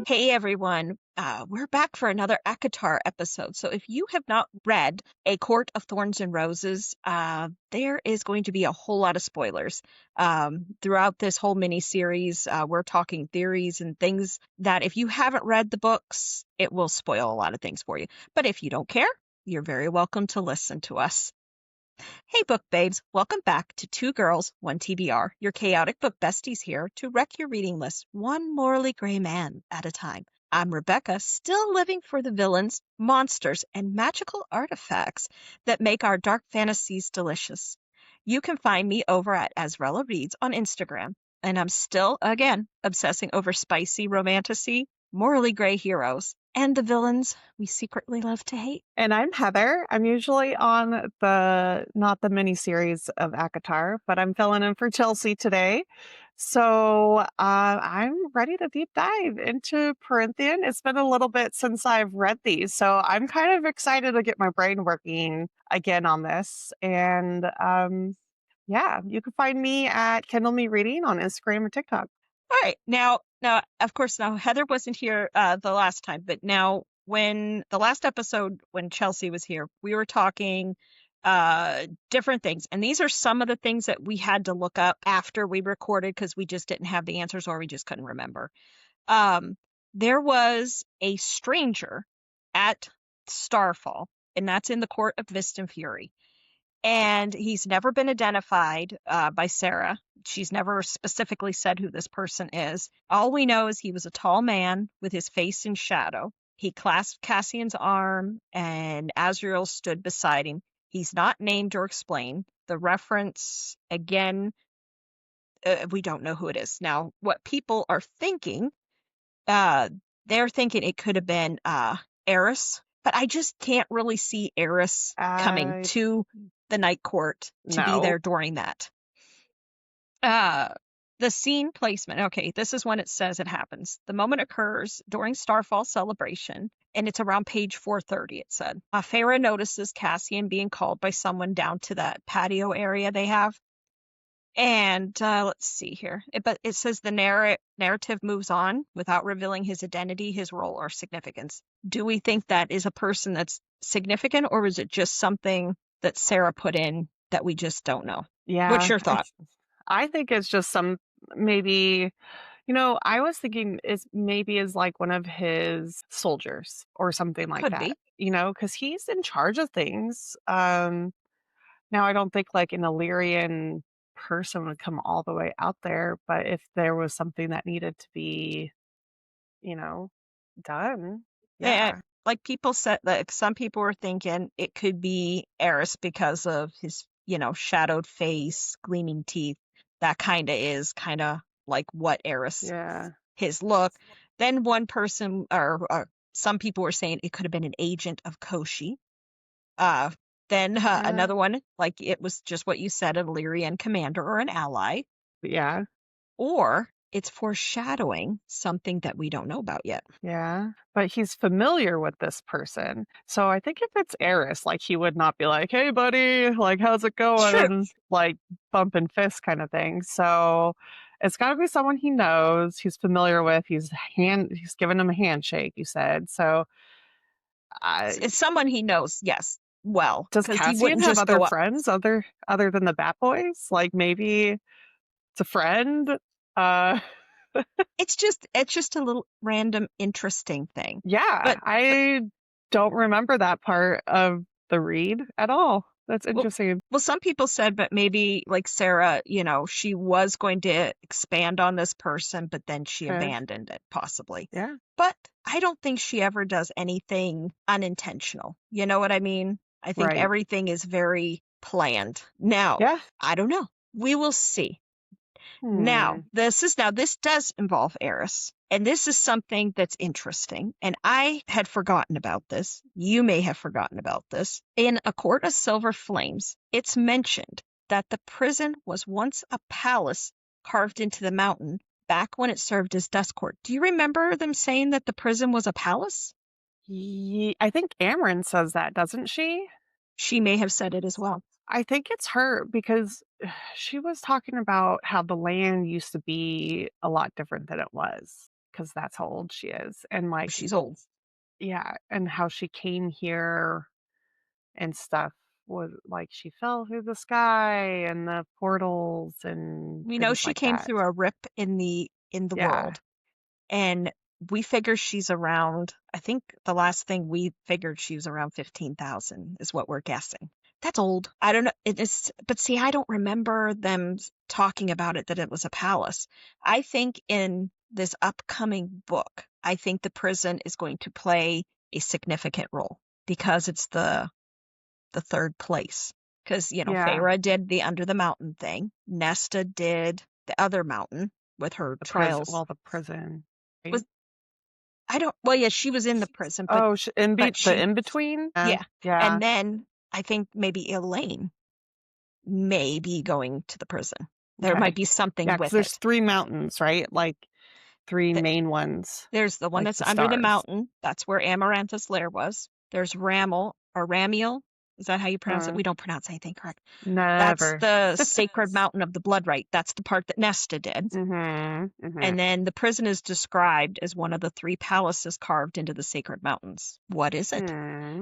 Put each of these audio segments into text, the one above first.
Hey everyone, we're back for another ACOTAR episode. So if you have not read A Court of Thorns and Roses, there is going to be a whole lot of spoilers. Throughout this whole mini-series, we're talking theories and things that if you haven't read the books, it will spoil a lot of things for you. But if you don't care, you're very welcome to listen to us. Hey book babes, welcome back to Two Girls, One TBR, your chaotic book besties here to wreck your reading list one morally gray man at a time. I'm Rebecca, still living for the villains, monsters, and magical artifacts that make our dark fantasies delicious. You can find me over at Azrella Reads on Instagram, and I'm still, again, obsessing over spicy romantasy, morally gray heroes, and the villains we secretly love to hate. And I'm Heather. I'm usually on not the miniseries of ACOTAR, but I'm filling in for Chelsea today. So I'm ready to deep dive into Prythian. It's been a little bit since I've read these, so I'm kind of excited to get my brain working again on this. And yeah, you can find me at Kindle Me Reading on Instagram and TikTok. All right. Now, of course, Heather wasn't here the last time, but now when the last episode, when Chelsea was here, we were talking different things. And these are some of the things that we had to look up after we recorded because we just didn't have the answers or we just couldn't remember. There was a stranger at Starfall, and that's in the Court of Mist and Fury. And he's never been identified by Sarah. She's never specifically said who this person is. All we know is he was a tall man with his face in shadow. He clasped Cassian's arm, and Azrael stood beside him. He's not named or explained. The reference, again, we don't know who it is. Now, what people are thinking, they're thinking it could have been Eris, but I just can't really see Eris coming to the Night Court to be there during that. The scene placement. Okay, this is when it says it happens. The moment occurs during Starfall celebration, and it's around page 430, it said. Feyre notices Cassian being called by someone down to that patio area they have. And let's see here. But it says the narrative moves on without revealing his identity, his role, or significance. Do we think that is a person that's significant, or is it just something that Sarah put in that we just don't know? Yeah. What's your thought? I think it's just maybe, I was thinking maybe is like one of his soldiers or something like Could that, be. Because he's in charge of things. Now I don't think like an Illyrian person would come all the way out there, but if there was something that needed to be, done. Yeah. Like people said, like some people were thinking it could be Eris because of his, shadowed face, gleaming teeth. That kind of like what Eris, his look. Then one person or some people were saying it could have been an agent of Koschei. Then another one, like it was just what you said, an Illyrian commander or an ally. Yeah. Or it's foreshadowing something that we don't know about yet. Yeah, but he's familiar with this person. So I think if it's Eris, like he would not be like, hey buddy, like how's it going? True. Like bumping fists kind of thing. So it's gotta be someone he knows, he's familiar with, he's giving him a handshake, you said. So it's someone he knows, yes. Well, does Cassian have other friends other than the Bat Boys? Like maybe it's a friend? It's just a little random interesting thing. Yeah, but I don't remember that part of the read at all. That's interesting. Well, some people said, but maybe like Sarah, she was going to expand on this person, but then she abandoned it, possibly. Yeah. But I don't think she ever does anything unintentional. You know what I mean? I think everything is very planned. Now, I don't know. We will see. Now, this does involve Eris, and this is something that's interesting, and I had forgotten about this. You may have forgotten about this. In A Court of Silver Flames, it's mentioned that the prison was once a palace carved into the mountain back when it served as Dust Court. Do you remember them saying that the prison was a palace? I think Amren says that, doesn't she? She may have said it as well. I think it's her because she was talking about how the land used to be a lot different than it was. because that's how old she is. And like, She's old. yeah, and how she came here and stuff was like she fell through the sky and the portals and We know things she like came that. through a rip in the Yeah. world, and we figure she's around. I think the last thing we figured she was around 15,000 is what we're guessing. That's old. I don't know. It is, but see, I don't remember them talking about it that it was a palace. I think in this upcoming book, I think the prison is going to play a significant role because it's the third place. Because, Yeah. Feyre did the under the mountain thing. Nesta did the other mountain with her trials. The prison. Right? Was I don't. Well, yeah, she was in the prison, but Oh, the in between. yeah. Yeah. And then I think maybe Elaine may be going to the prison. There Okay. might be something Yeah, with there's it. 3 mountains, right? Like 3 Th- main ones. There's the one like that's the under the stars. mountain. That's where Amaranth's lair was. There's Ramiel. Is that how you pronounce it? We don't pronounce anything correct. That's Never. the sacred mountain of the blood right. That's the part that Nesta did. And then the prison is described as one of the 3 palaces carved into the sacred mountains. What is it?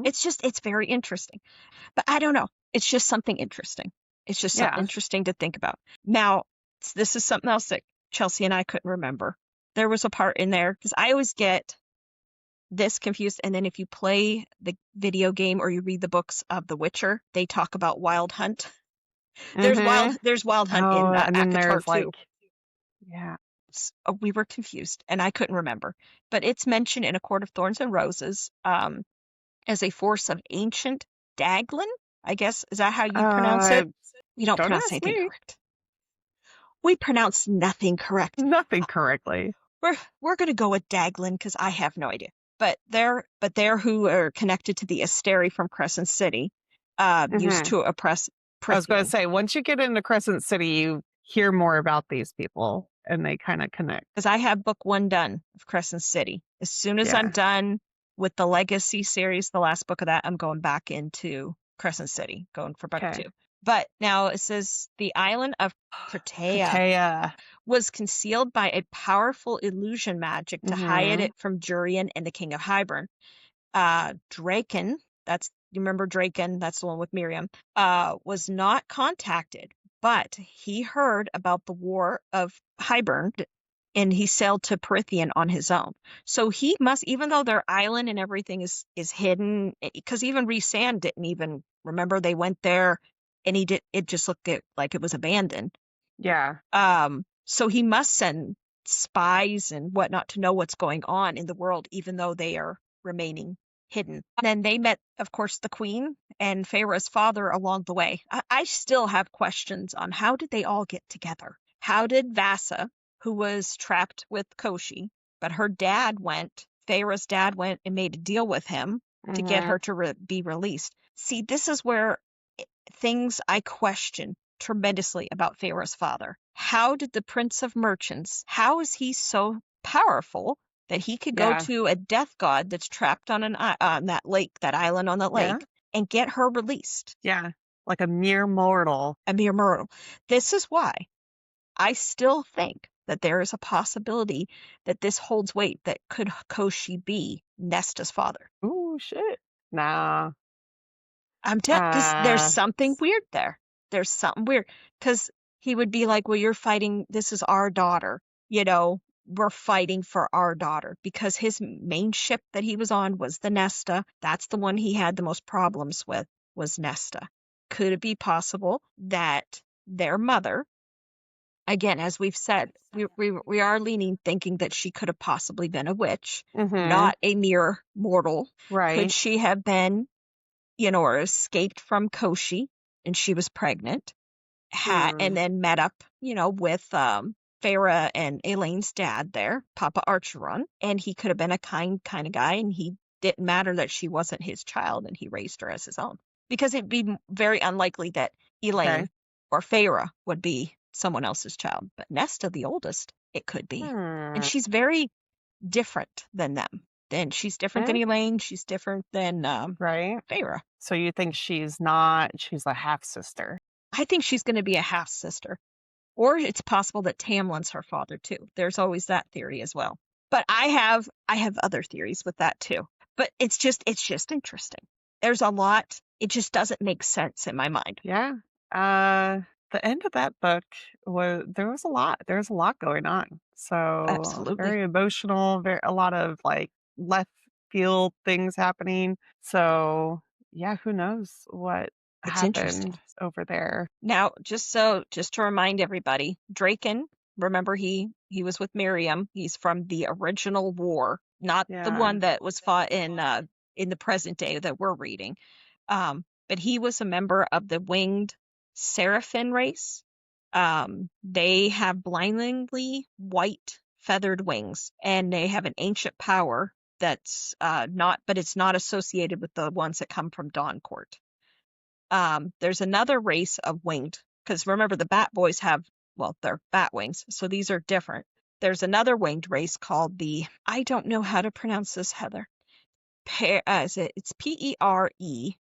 It's very interesting. But I don't know. It's just something interesting. It's just something interesting to think about. Now, this is something else that Chelsea and I couldn't remember. There was a part in there, because I always get this confused, and then if you play the video game or you read the books of The Witcher, they talk about Wild Hunt. There's Wild Hunt in and then ACOTAR too. Yeah. We were confused, and I couldn't remember. But it's mentioned in A Court of Thorns and Roses as a force of ancient Daglin, I guess. Is that how you pronounce it? We don't pronounce anything correct. We pronounce nothing correct. Nothing correctly. We're going to go with Daglin because I have no idea. But they're who are connected to the Asteri from Crescent City, used to oppress Prythian. I was going to say, once you get into Crescent City, you hear more about these people, and they kind of connect. Because I have book 1 done of Crescent City. As soon as I'm done with the Legacy series, the last book of that, I'm going back into Crescent City, going for book 2. But now it says the island of Prythian was concealed by a powerful illusion magic to hide it from Jurian and the King of Hybern. Draken, you remember Draken, that's the one with Miriam, was not contacted, but he heard about the War of Hybern, and he sailed to Prythian on his own. So he must, even though their island and everything is hidden, because even Rhys-Sand didn't even remember they went there, and it just looked like it was abandoned. Yeah. So he must send spies and whatnot to know what's going on in the world, even though they are remaining hidden. And then they met, of course, the Queen and Feyre's father along the way. I still have questions on how did they all get together? How did Vasa, who was trapped with Koschei, but Feyre's dad went and made a deal with him to get her to be released. See, this is where things I question tremendously about Feyre's father. How did the Prince of Merchants, how is he so powerful that he could go to a death god that's trapped on that lake, that island on the lake, and get her released? Yeah, like a mere mortal. A mere mortal. This is why I still think that there is a possibility that this holds weight, that could Koschei be Nesta's father. Ooh, shit. Nah. There's something weird there. There's something weird, because he would be like, well, you're fighting, this is our daughter, we're fighting for our daughter, because his main ship that he was on was the Nesta. That's the one he had the most problems with, was Nesta. Could it be possible that their mother, again, as we've said, we are thinking that she could have possibly been a witch, not a mere mortal. Right. Could she have been, or escaped from Koschei, and she was pregnant, and then met up, with Feyre and Elaine's dad there, Papa Archeron, and he could have been a kind of guy, and he didn't matter that she wasn't his child, and he raised her as his own. Because it'd be very unlikely that Elaine or Feyre would be someone else's child. But Nesta, the oldest, it could be. And she's very different than them. Then she's different than Elaine. She's different than Feyre. So you think she's a half-sister? I think she's going to be a half-sister. Or it's possible that Tamlin's her father, too. There's always that theory as well. But I have other theories with that too. But it's just interesting. There's a lot. It just doesn't make sense in my mind. Yeah. Uh, the end of that book there was a lot. There was a lot going on. So Absolutely. very emotional, a lot of like left field things happening. So yeah, who knows what It's interesting. happened over there. Now, just to remind everybody, Draken, remember he was with Miriam. He's from the original war, not the Yeah. one that was fought in the present day that we're reading. But he was a member of the winged Seraphim race. They have blindingly white feathered wings, and they have an ancient power that's but it's not associated with the ones that come from Dawn Court. There's another race of winged, because remember the Bat Boys have, well, they're bat wings, so these are different. There's another winged race called I don't know how to pronounce this, Heather. It's Peregryns.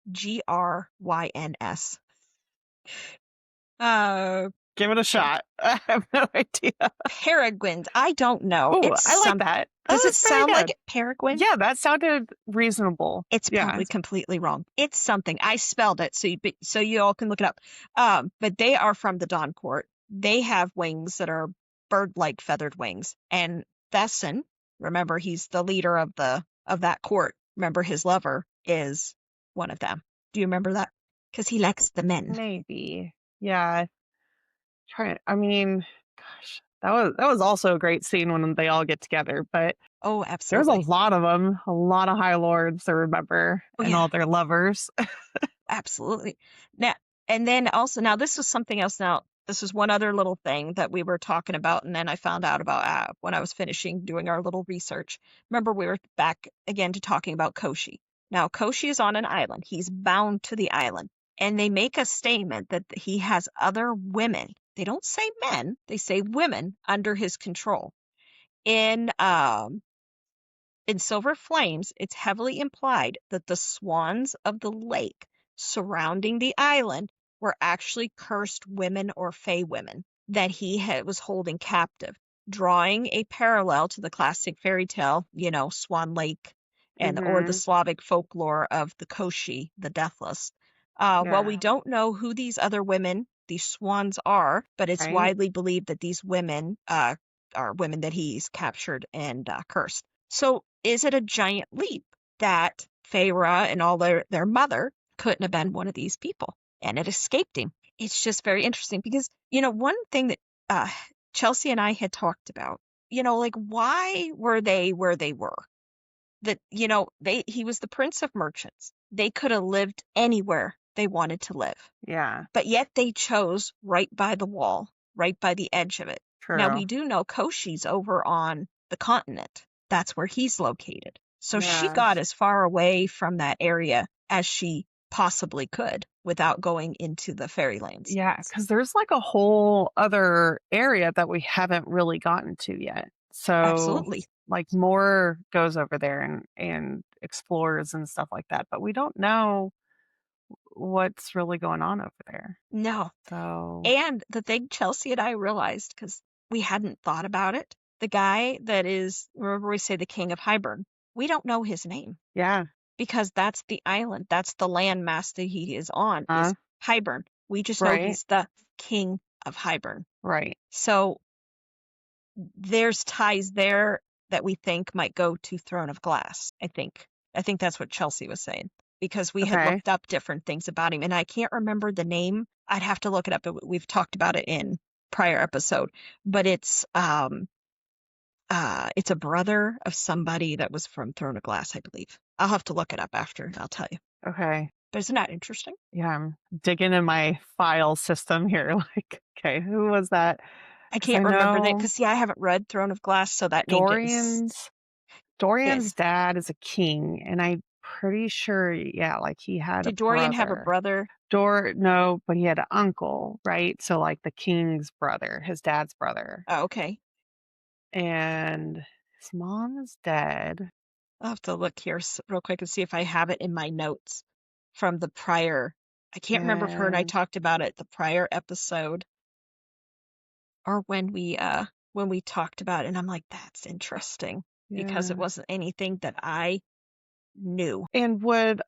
Uh, Give it a shot. I have no idea. Peregrines. I don't know. Oh, It's I like some. that. Oh, Does it that's very sound like good. it? Peregrine? Yeah, that sounded reasonable. It's Yeah. probably completely wrong. It's something. I spelled it so you all can look it up. But they are from the Dawn Court. They have wings that are bird-like feathered wings. And Thesson, remember he's the leader of that court. Remember his lover is one of them. Do you remember that? Because he likes the men. Maybe. Yeah. I mean, gosh, that was also a great scene when they all get together, but Oh, there's a absolutely. lot of them, a lot of High Lords to remember, Oh, and yeah. all their lovers. Absolutely. Now, and then also, now this was something else. Now, this was one other little thing that we were talking about, and then I found out about when I was finishing doing our little research. Remember, we were back again to talking about Koschei. Now, Koschei is on an island. He's bound to the island, and they make a statement that he has other women. They don't say men; they say women under his control. In Silver Flames, it's heavily implied that the swans of the lake surrounding the island were actually cursed women or fey women that was holding captive, drawing a parallel to the classic fairy tale, Swan Lake or the Hmm. Slavic folklore of the Koschei, the Deathless. Well, we Yeah. don't know who these other women, these swans, are, but it's Right. widely believed that these women are women that he's captured and cursed. So is it a giant leap that Feyre and all their mother couldn't have been one of these people and it escaped him? It's just very interesting because, one thing that Chelsea and I had talked about, like why were they where they were? That, he was the prince of merchants. They could have lived anywhere they wanted to live, Yeah. but yet they chose right by the wall, right by the edge of it. Now, True. we do know Koschei's over on the continent. That's where he's located. So she Yeah. got as far away from that area as she possibly could without going into the fairylands. Yeah, because there's like a whole other area that we haven't really gotten to yet. So Absolutely. like more goes over there and explores and stuff like that, but we don't know what's really going on over there. No. So And the thing Chelsea and I realized, because we hadn't thought about it, the guy that is, remember we say the king of Hybern, we don't know his name yeah. because that's the island, that's the landmass that he is on, is Hybern. We just know Right. he's the king of Hybern. Right. So there's ties there that we think might go to Throne of Glass, I think. I think that's what Chelsea was saying because we had Okay. looked up different things about him and I can't remember the name. I'd have to look it up. We've talked about it in prior episode, but it's a brother of somebody that was from Throne of Glass, I believe. I'll have to look it up after and I'll tell you. Okay. But isn't that interesting? Yeah, I'm digging in my file system here. Like, okay, who was that? I 'Cause can't I remember that know because I haven't read Throne of Glass, so that name Dorian's is. dad is a king, and I'm pretty sure, yeah, like he had a Did Dorian have a brother. brother? No, but he had an uncle, right? So like the king's brother, his dad's brother, Oh, okay. and his mom is dead. I'll have to look here real quick and see if I have it in my notes from the prior. I can't remember if her and I And talked about it the prior episode or when we talked about it, and I'm like, that's interesting. because it Yeah. wasn't anything that I knew. And would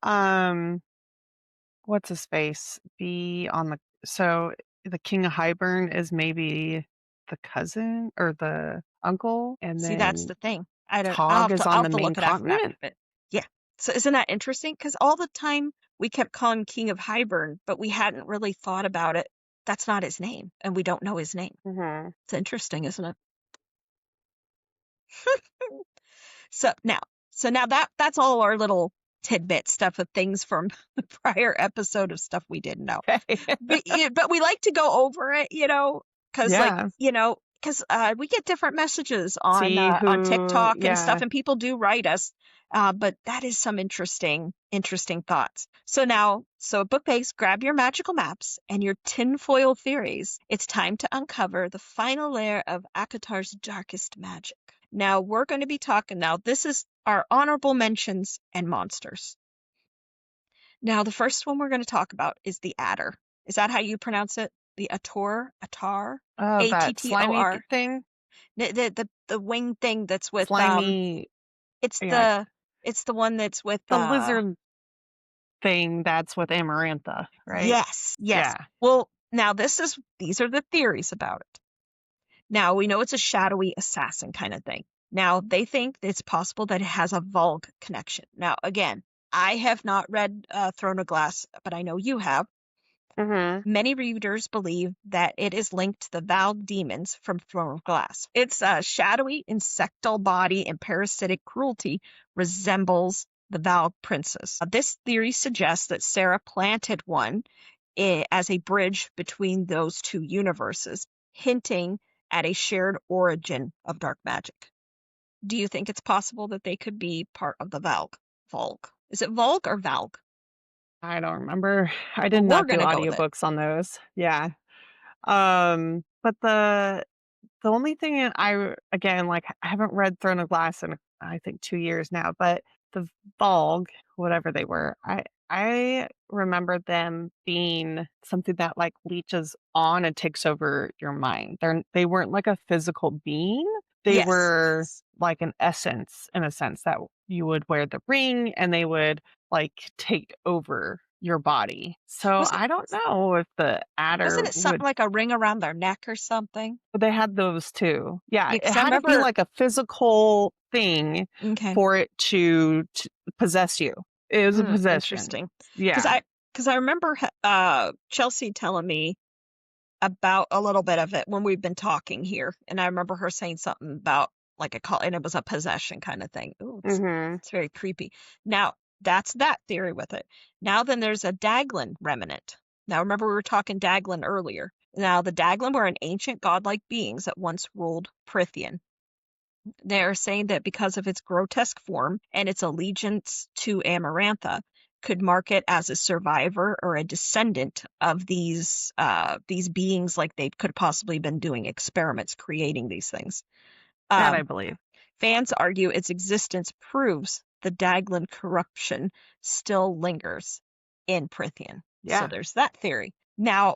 what's his face be on the King of Hybern is maybe the cousin or the uncle, and See, that's then the thing. Tog is I'll on have the to main look it up continent? after, but yeah. So isn't that interesting? Because all the time we kept calling him King of Hybern, but we hadn't really thought about it. That's not his name, and we don't know his name. Mhm. It's interesting, isn't it? So now, that's all our little tidbit stuff of things from the prior episode of stuff we didn't know. Okay. But we like to go over it, because Yeah. we get different messages See on who TikTok and stuff, yeah. and people do write us. But that is some interesting thoughts. So book base, grab your magical maps and your tinfoil theories. It's time to uncover the final layer of ACOTAR's darkest magic. Now we're going to be talking. Now this is our honorable mentions and monsters. Now, the first one we're going to talk about is the adder. Is that how you pronounce it? The Attor? Oh, that slimy ATTOR. thing? The wing thing that's with Slimy, it's yeah, the one that's with the lizard thing that's with Amarantha, right? yes, yes. Yeah. Well, now these are the theories about it. Now, we know it's a shadowy assassin kind of thing. Now, they think it's possible that it has a Volg connection. Now, again, I have not read Throne of Glass, but I know you have. Mhm. Many readers believe that it is linked to the Valg demons from Throne of Glass. Its shadowy, insectal body and parasitic cruelty resembles the Valg princes. This theory suggests that Sarah planted one as a bridge between those two universes, hinting at a shared origin of dark magic. Do you think it's possible that they could be part of the Valg? Volg. Is it Volg or Valg? I don't remember. I did Well, we're not do going to go with it. audiobooks on those. Yeah. But the only thing again, like, I haven't read Throne of Glass in, I think, 2 years now, but the Volg, whatever they were, I remember them being something that, like, leeches on and takes over your mind. They weren't like a physical being. They Yes. were like an essence, in a sense, that you would wear the ring and they would, like, take over your body. So, Was it I don't know if the adder Wasn't it something would like a ring around their neck or something? they had those too. Yeah, Yeah, it because I had to be remember. like a physical thing Okay. for it to possess you. It was a possession. Interesting. Because Yeah. I remember Chelsea telling me about a little bit of it when we've been talking here, and I remember her saying something about like a call, and it was a possession kind of thing. Ooh, Mhm. it's very creepy. Now that's that theory with it. Now then, there's a Daglin remnant. Now remember we were talking Daglin earlier. Now the Daglin were an ancient godlike beings that once ruled Prythian. They're saying that because of its grotesque form and its allegiance to Amarantha, could mark it as a survivor or a descendant of these beings, like they could possibly been doing experiments creating these things. That I Um, believe. Fans argue its existence proves the Daglin corruption still lingers in Prythian. So Yeah. there's that theory. Now,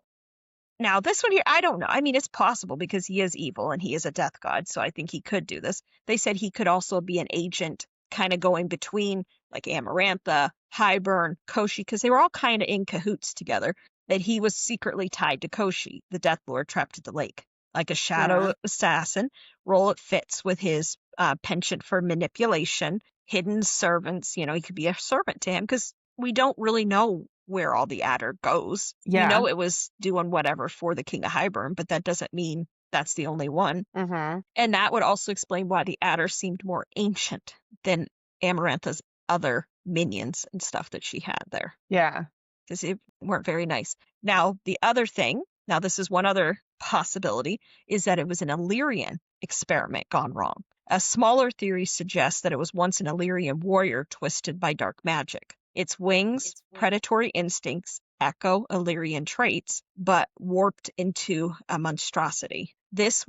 this one here, I don't know. I mean, it's possible because he is evil and he is a death god, so I think he could do this. They said he could also be an agent kind of going between like Amarantha, Hybern, Koschei, because they were all kind of in cahoots together, that he was secretly tied to Koschei, the Death Lord trapped at the lake. Like a shadow Yeah. assassin, role it fits with his penchant for manipulation, hidden servants. He could be a servant to him because we don't really know where all the adder goes. We Yeah. know it was doing whatever for the King of Hybern, but that doesn't mean that's the only one. Mhm. And that would also explain why the adder seemed more ancient than Amarantha's other minions and stuff that she had there, Yeah. because they weren't very nice. Now, the other thing, now this is one other possibility, is that it was an Illyrian experiment gone wrong. A smaller theory suggests that it was once an Illyrian warrior twisted by dark magic. Its wings, predatory instincts, echo Illyrian traits, but warped into a monstrosity. This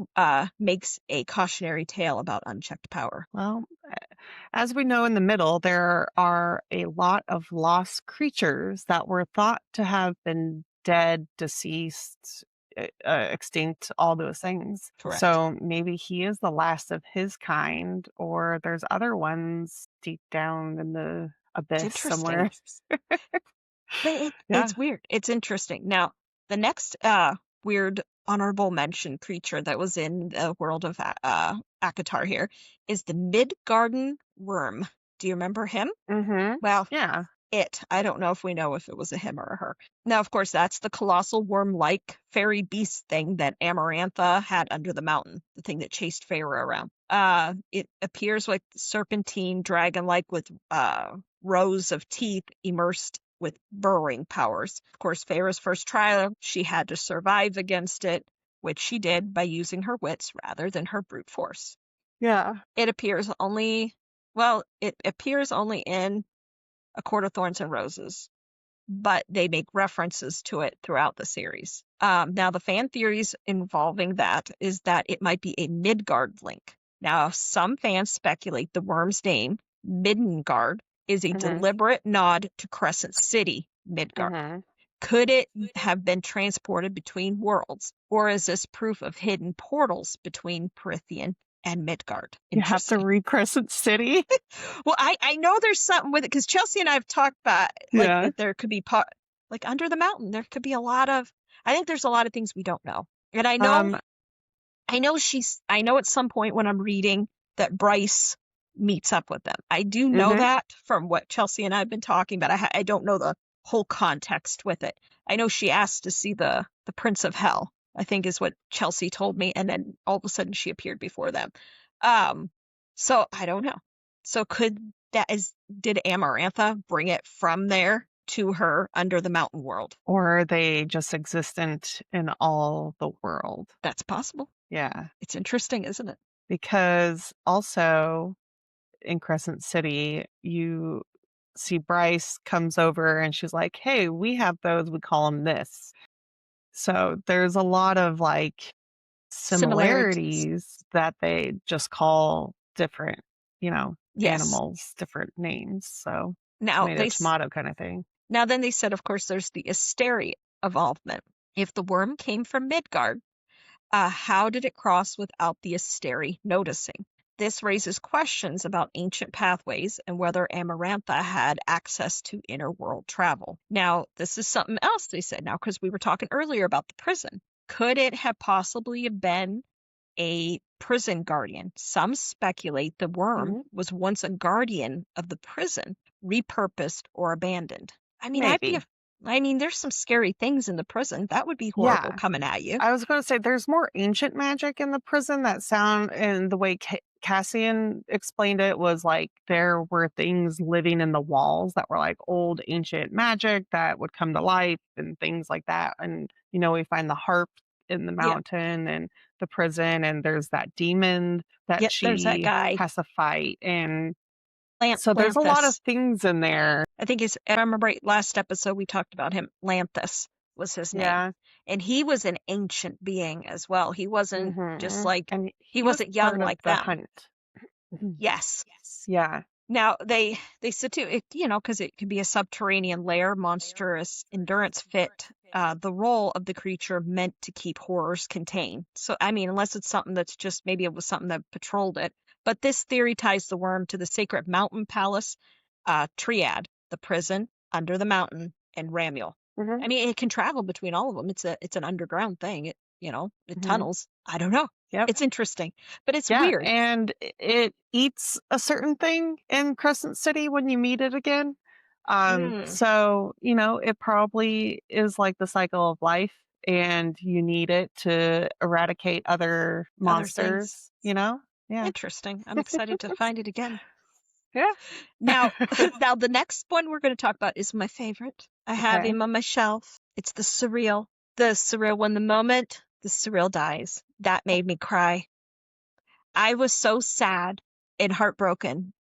makes a cautionary tale about unchecked power. Well, as we know in the middle, there are a lot of lost creatures that were thought to have been dead, deceased, extinct, all those things. Correct. So maybe he is the last of his kind, or there's other ones deep down in the It's abyss interesting. somewhere. But Yeah. it's weird. It's interesting. Now, the next weird honorable mention creature that was in the world of ACOTAR here is the Midgarden worm. Do you remember him? Mm-hmm. Well, Yeah. I don't know if we know if it was a him or a her. Now, of course, that's the colossal worm-like fairy beast thing that Amarantha had under the mountain, the thing that chased Feyre around. It appears like serpentine, dragon-like with rows of teeth immersed with burrowing powers. Of course, Feyre's first trial, she had to survive against it, which she did by using her wits rather than her brute force. Yeah. It appears only in A Court of Thorns and Roses, but they make references to it throughout the series. Now, the fan theories involving that is that it might be a Midgard link. Now, some fans speculate the worm's name, Midgard, is a deliberate nod to Crescent City, Midgard. Mm-hmm. Could it have been transported between worlds, or is this proof of hidden portals between Prythian and Midgard? You have to read Crescent City. Well, I know there's something with it because Chelsea and I have talked about like Yeah. that there could be like under the mountain. There could be a lot of. I think there's a lot of things we don't know, and I know at some point when I'm reading that Bryce meets up with them. I do know that from what Chelsea and I have been talking, but I don't know the whole context with it. I know she asked to see the Prince of Hell, I think is what Chelsea told me, and then all of a sudden she appeared before them. So I don't know. So did Amarantha bring it from there to her under the mountain world? Or are they just existent in all the world? That's possible. Yeah. It's interesting, isn't it? Because also in Crescent City, you see Bryce comes over and she's like, hey, we have those, we call them this. So there's a lot of like similarities that they just call different, animals, different names. So now tomato, tomato kind of thing. Now then they said, of course, there's the Asteri involvement. If the worm came from Midgard, how did it cross without the Asteri noticing? This raises questions about ancient pathways and whether Amarantha had access to inner world travel. Now, this is something else they said now, because we were talking earlier about the prison. Could it have possibly been a prison guardian? Some speculate the worm was once a guardian of the prison, repurposed or abandoned. I mean, there's some scary things in the prison. That would be horrible coming at you. I was going to say there's more ancient magic in the prison and the way Cassian explained it was like there were things living in the walls that were like old ancient magic that would come to life and things like that. And, we find the harp in the mountain and the prison, and there's that demon that there's that guy has to fight. And so there's a lot of things in there. I think if I remember right, last episode we talked about him. Lanthus was his name. Yeah. And he was an ancient being as well. He wasn't just like, and he wasn't young like them. Hunt. Yes. Yeah. Now, they said too, because it could be a subterranean lair, monstrous endurance fit the role of the creature meant to keep horrors contained. So, I mean, unless it's something that's just, maybe it was something that patrolled it. But this theory ties the worm to the sacred mountain palace triad, the prison, under the mountain, and Ramiel. I mean, it can travel between all of them. It's an underground thing. It tunnels. I don't know. Yep. It's interesting, but it's weird. And it eats a certain thing in Crescent City when you meet it again. So, it probably is like the cycle of life, and you need it to eradicate other monsters, Yeah. Interesting. I'm excited to find it again. Yeah. Now the next one we're going to talk about is my favorite. I have him on my shelf. It's the surreal. The surreal when the moment the surreal dies. That made me cry. I was so sad and heartbroken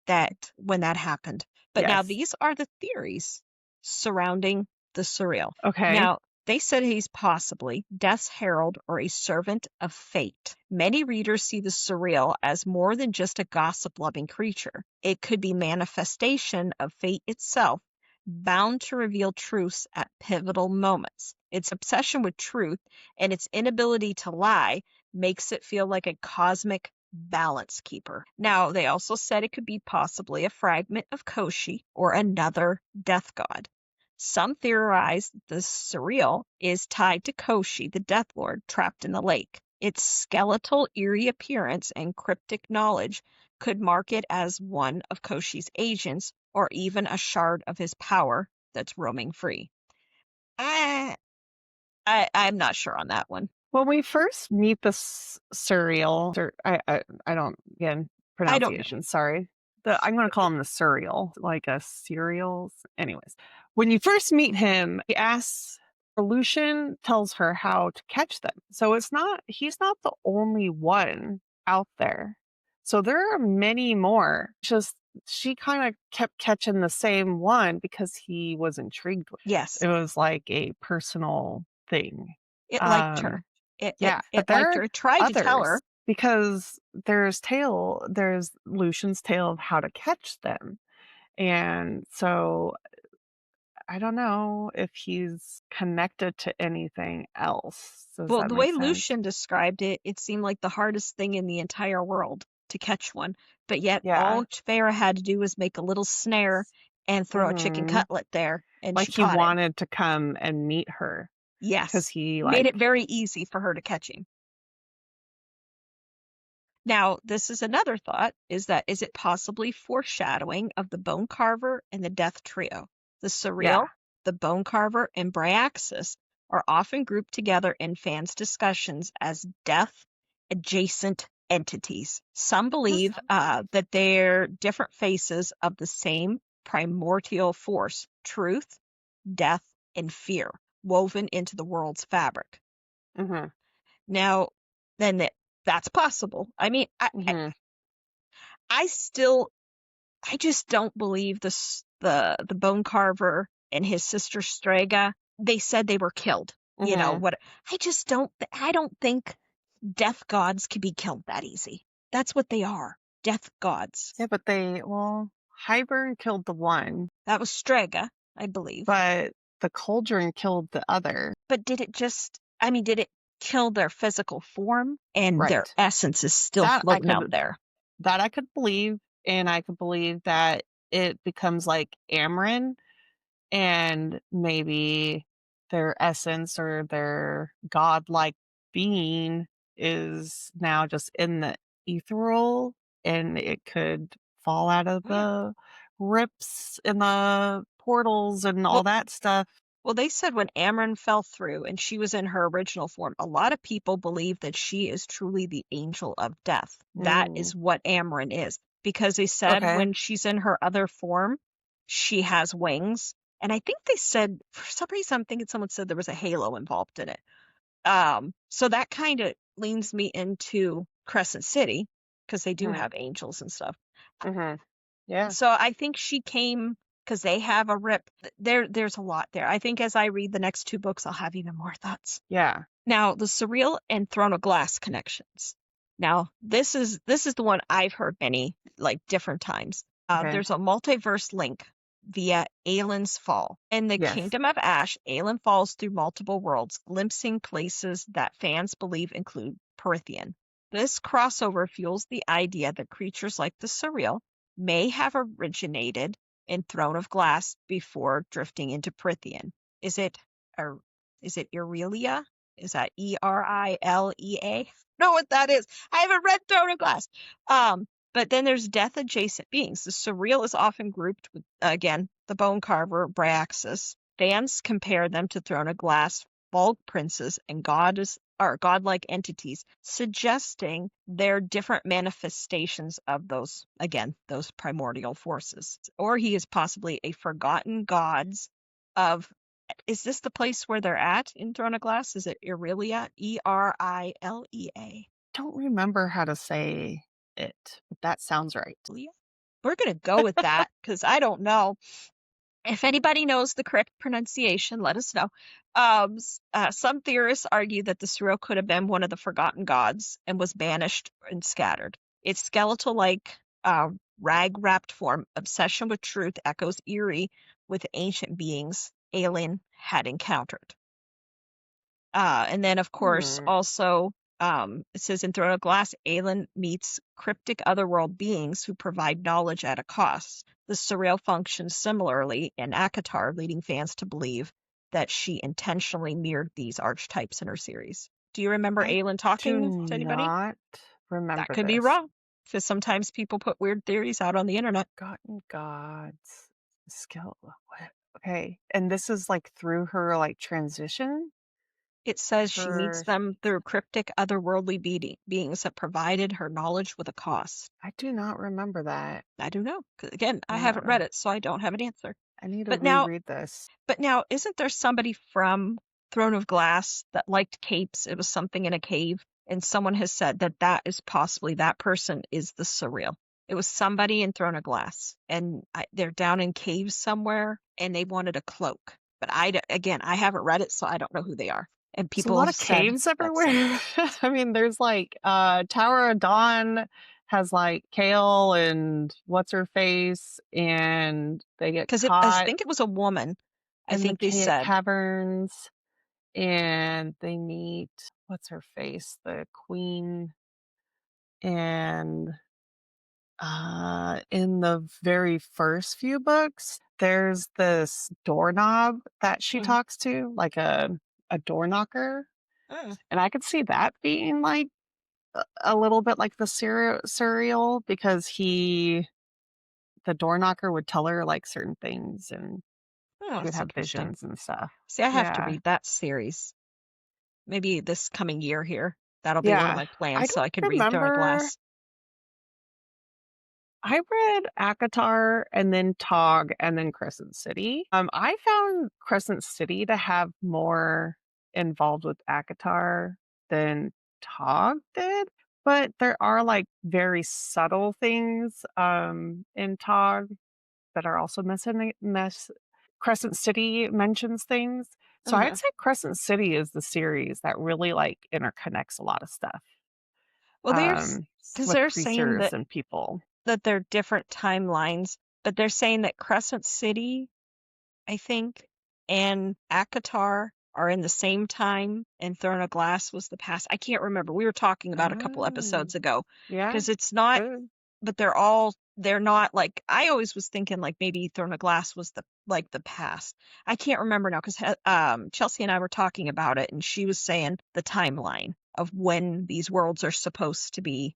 when that happened. But now these are the theories surrounding the surreal. Okay. Now, they said he's possibly Death's herald or a servant of fate. Many readers see the surreal as more than just a gossip-loving creature. It could be manifestation of fate itself, bound to reveal truths at pivotal moments. Its obsession with truth and its inability to lie makes it feel like a cosmic balance keeper. Now, they also said it could be possibly a fragment of Koschei or another death god. Some theorize the surreal is tied to Koschei, the Death Lord, trapped in the lake. Its skeletal, eerie appearance and cryptic knowledge could mark it as one of Koschei's agents or even a shard of his power that's roaming free. I'm not sure on that one. When we first meet the surreal, I don't, again, I don't know. pronunciation, sorry. I'm going to call him the surreal, like a cereal. Anyways, when you first meet him, he asks, Lucian tells her how to catch them. So he's not the only one out there. So there are many more. Just she kind of kept catching the same one because he was intrigued with. Yes. It was like a personal thing. It liked her. It but liked her. It tried to tell her. Because there's Lucian's tale of how to catch them. And so I don't know if he's connected to anything else. Well, the way Lucian described it, it seemed like the hardest thing in the entire world to catch one. But yet all Feyre had to do was make a little snare and throw a chicken cutlet there. And like she he wanted to come and meet her. Yes. Because he made it very easy for her to catch him. Now, this is another thought, is it possibly foreshadowing of the Bone Carver and the Death Trio? The Surreal, the Bone Carver, and Bryaxis are often grouped together in fans' discussions as death-adjacent entities. Some believe that they're different faces of the same primordial force, truth, death, and fear, woven into the world's fabric. Mm-hmm. Now, then that's possible. I mean, I just don't believe the Bone Carver and his sister Strega. They said they were killed. You know what? I don't think death gods can be killed that easy. That's what they are, death gods. Yeah, but Hybern killed the one. That was Strega, I believe. But the Cauldron killed the other. But did it kill their physical form and their essence is still floating out there? That I could believe, and I could believe that it becomes like Amren, and maybe their essence or their godlike being is now just in the ethereal, and it could fall out of the rips in the portals and all that stuff. Well, they said when Amren fell through and she was in her original form, a lot of people believe that she is truly the angel of death. That is what Amren is. Because they said when she's in her other form, she has wings. And I think they said, for some reason, I'm thinking someone said there was a halo involved in it. So that kind of leans me into Crescent City, because they do have angels and stuff. Yeah. So I think she came because they have a rip. There's a lot there. I think as I read the next two books, I'll have even more thoughts. Yeah. Now, the Surreal and Throne of Glass connections. Now, this is the one I've heard many, like, different times. There's a multiverse link via Aelin's Fall. In the Kingdom of Ash, Aelin falls through multiple worlds, glimpsing places that fans believe include Prythian. This crossover fuels the idea that creatures like the Surreal may have originated in Throne of Glass before drifting into Prythian. Is it Irelia? Is that Erilea? Know what that is? I haven't read Throne of Glass. But then there's death-adjacent beings. The Surreal is often grouped with, again, the Bone Carver, Bryaxis. Fans compare them to Throne of Glass, Bulg princes, and godlike entities, suggesting they're different manifestations of those primordial forces. Or he is possibly a forgotten gods of... Is this the place where they're at in Throne of Glass? Is it Irelia? Erilea? Don't remember how to say it, but that sounds right. We're going to go with that because I don't know. If anybody knows the correct pronunciation, let us know. Some theorists argue that the Surreal could have been one of the forgotten gods and was banished and scattered. Its skeletal-like, rag-wrapped form, obsession with truth, echoes eerie with ancient beings Aelin had encountered. And then, of course, Hmm. also, it says in Throne of Glass, Aelin meets cryptic otherworld beings who provide knowledge at a cost. The surreal functions similarly in ACOTAR, leading fans to believe that she intentionally mirrored these archetypes in her series. Do you remember I Aelin do talking to anybody? not That remember could be this. wrong, because sometimes people put weird theories out on the internet. Forgotten gods skill. What? Okay, and this is like through her like transition. It says she meets Her. them through cryptic otherworldly beings that provided her knowledge with a cost. I do not remember that. I don't know. 'Cause again, I haven't No, read it, so I don't have an answer. I need to But now, reread this. isn't there somebody from Throne of Glass that liked capes? It was something in a cave, and someone has said that that is possibly that person is the surreal. It was somebody in Throne of Glass, and they're down in caves somewhere, and they wanted a cloak. But again, I haven't read it, so I don't know who they are. And There's a people lot have of said caves that's it. everywhere. I mean, there's like Tower of Dawn has like Kale and what's her face, and they get Because I caught think it was a woman. I in the think they said caverns, and they meet what's her face, the queen, and in the very first few books, there's this doorknob that she Mhm. talks to, like a door knocker. Mm. And I could see that being like a little bit like the surreal because the door knocker would tell her like certain things and Oh, she would that's have interesting. visions and stuff. See, I have to Yeah. read that series. Maybe this coming year here. That'll be one of Yeah. my I plans so don't I can read Throne of remember. Glass. I read ACOTAR and then TOG and then Crescent City. I found Crescent City to have more involved with ACOTAR than TOG did, but there are like very subtle things in TOG that are also missing. Crescent City mentions things. So I'd Mhm. say Crescent City is the series that really like interconnects a lot of stuff Well, there's because with they're saying creatures and people. that they're different timelines, but they're saying that Crescent City, I think, and ACOTAR are in the same time, and Throne of Glass was the past. I can't remember. We were talking about a couple Oh, episodes ago yeah, because it's not, good. but they're not like I always was thinking like maybe Throne of Glass was the past. I can't remember now because Chelsea and I were talking about it, and she was saying the timeline of when these worlds are supposed to be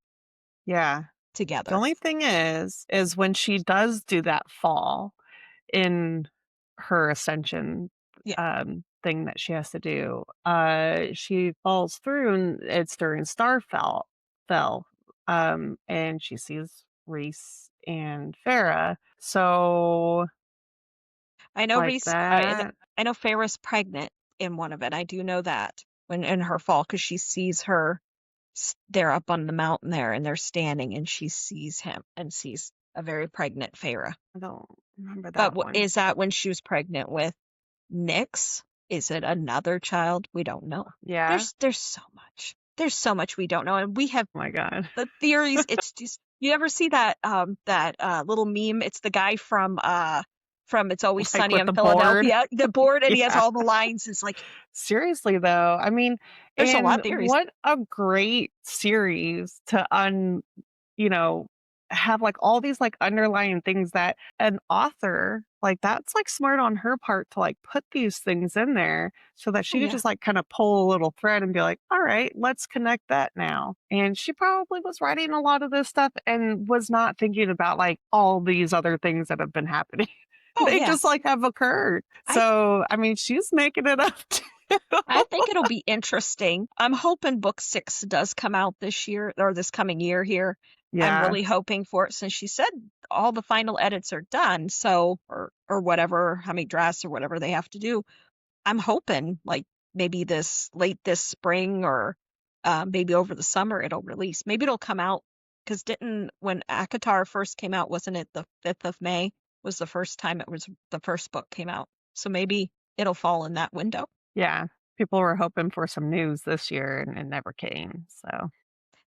Yeah. The together. only thing is when she does do that fall in her ascension Yeah, thing that she has to do, she falls through and it's during fell. And she sees Reese and Farah. So I know like Reese. that. I know Feyre's pregnant in one of it. I do know that when in her fall because she sees her. They're up on the mountain there, and they're standing, and she sees him and sees a very pregnant Feyre. I don't remember But that one. is that when she was pregnant with Nyx? Is it another child? We don't know. Yeah. There's so much. There's so much we don't know, and we have Oh my god. the theories. It's just you ever see that little meme? It's the guy from It's Always Like Sunny with in the board. Philadelphia, the board, and he has Yeah. all the lines. It's like Seriously though, I mean, there's a lot of and theories. what a great series to you know, have like all these like underlying things that an author like that's like smart on her part to like put these things in there so that Oh she could yeah, just like kind of pull a little thread and be like, all right, let's connect that now. And she probably was writing a lot of this stuff and was not thinking about like all these other things that have been happening. oh They yeah. just like have occurred. I So, I mean, she's making it up too. I think it'll be interesting. I'm hoping book 6 does come out this year or this coming year here. I'm Yeah. really hoping for it since she said all the final edits are done, so or whatever, how many drafts or whatever they have to do. I'm hoping like maybe this spring or maybe over the summer it'll release. Maybe it'll come out because didn't when ACOTAR first came out, wasn't it the 5th of May was the first time it was the first book came out. So maybe it'll fall in that window. Yeah. People were hoping for some news this year and it never came. So,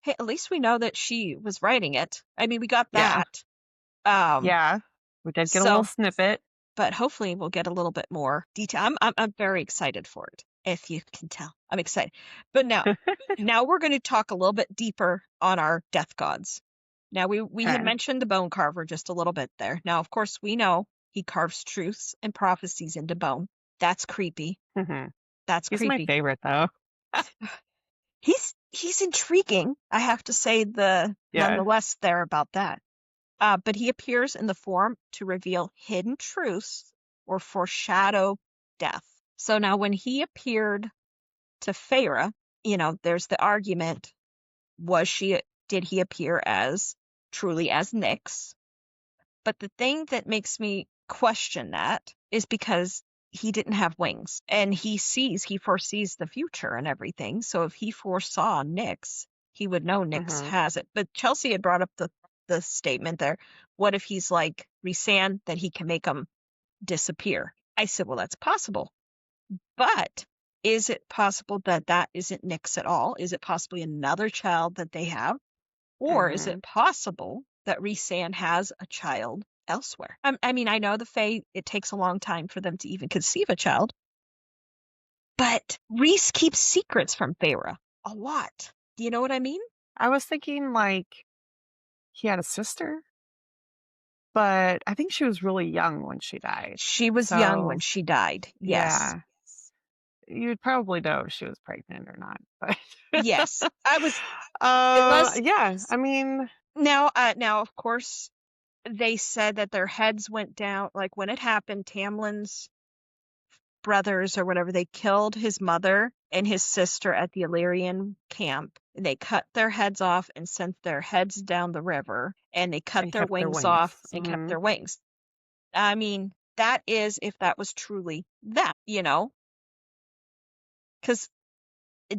Hey, at least we know that she was writing it. I mean, we got yeah. that. Um, Yeah. We did get a little so, snippet. but hopefully we'll get a little bit more detail. I'm very excited for it. if you can tell. I'm excited. But now we're going to talk a little bit deeper on our death gods. Now we had Okay. mentioned the Bone Carver just a little bit there. Now, of course, we know he carves truths and prophecies into bone. That's creepy. Hmm. That's He's my creepy. favorite, though. He's intriguing. I have to say Yeah. nonetheless there about that. But he appears in the form to reveal hidden truths or foreshadow death. So now when he appeared to Feyre, there's the argument, did he appear as truly as Nyx? But the thing that makes me question that is because he didn't have wings and he foresees the future and everything. So if he foresaw Nyx, he would know Nyx Hmm. has it. But Chelsea had brought up the statement there. What if he's like Rhysand, that he can make them disappear? I said, well, that's possible. But is it possible that that isn't Nyx at all? Is it possibly another child that they have? Or is Hmm. it possible that Rhysand has a child elsewhere? I mean, I know the Fae, it takes a long time for them to even conceive a child, but Rhys keeps secrets from Feyre a lot. Do you know what I mean? I was thinking like he had a sister, but I think she was really young when she died. She was young when So, she died. Yes. yeah, you would probably know if she was pregnant or not. But Yes. It was yeah, I mean, now, of course, they said that their heads went down. Like when it happened, Tamlin's brothers or whatever, they killed his mother and his sister at the Illyrian camp. They cut their heads off and sent their heads down the river, and they cut and their kept their wings wings. off and kept their wings. I mean, that is if that was truly them, because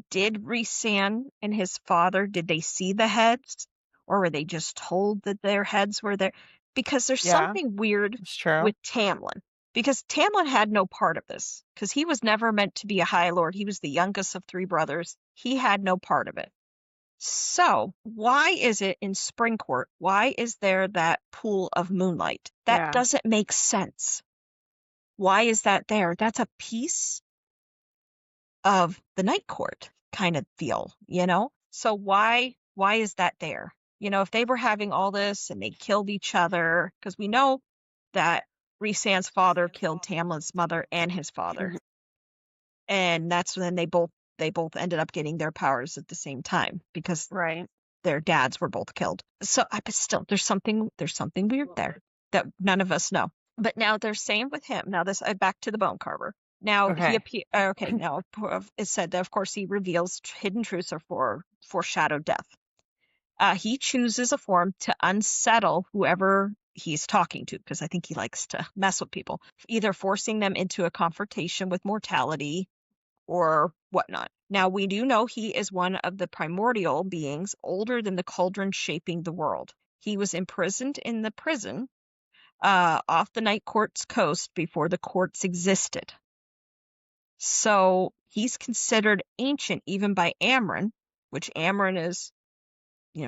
did Rhysand and his father, did they see the heads, or were they just told that their heads were there? Because there's Yeah, something weird it's true. with Tamlin. Because Tamlin had no part of this, because he was never meant to be a High Lord. He was the youngest of three brothers. He had no part of it. So why is it in Springcourt? Why is there that pool of moonlight? That Yeah. doesn't make sense. Why is that there? That's a piece of the night court kind of feel. So why is that there? If they were having all this and they killed each other, because we know that Rhysand's father killed Tamlin's mother and his father, and that's when they both ended up getting their powers at the same time because Right. their dads were both killed. So, but still, there's something weird there that none of us know. But now they're saying with him. Now this back to the Bone Carver. Now he Okay. appear. Okay, now it said that of course he reveals hidden truths or foreshadowed death. He chooses a form to unsettle whoever he's talking to, because I think he likes to mess with people, either forcing them into a confrontation with mortality or whatnot. Now, we do know he is one of the primordial beings older than the cauldron shaping the world. He was imprisoned in the prison off the Night Court's coast before the courts existed. So he's considered ancient even by Amren, which Amren is,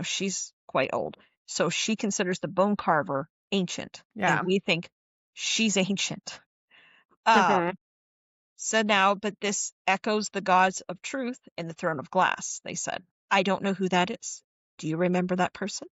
she's quite old. So she considers the Bone Carver ancient, and Yeah. we think she's ancient. Uh, So now, but this echoes the gods of truth in the throne of glass, they said. I don't know who that is. Do you remember that person?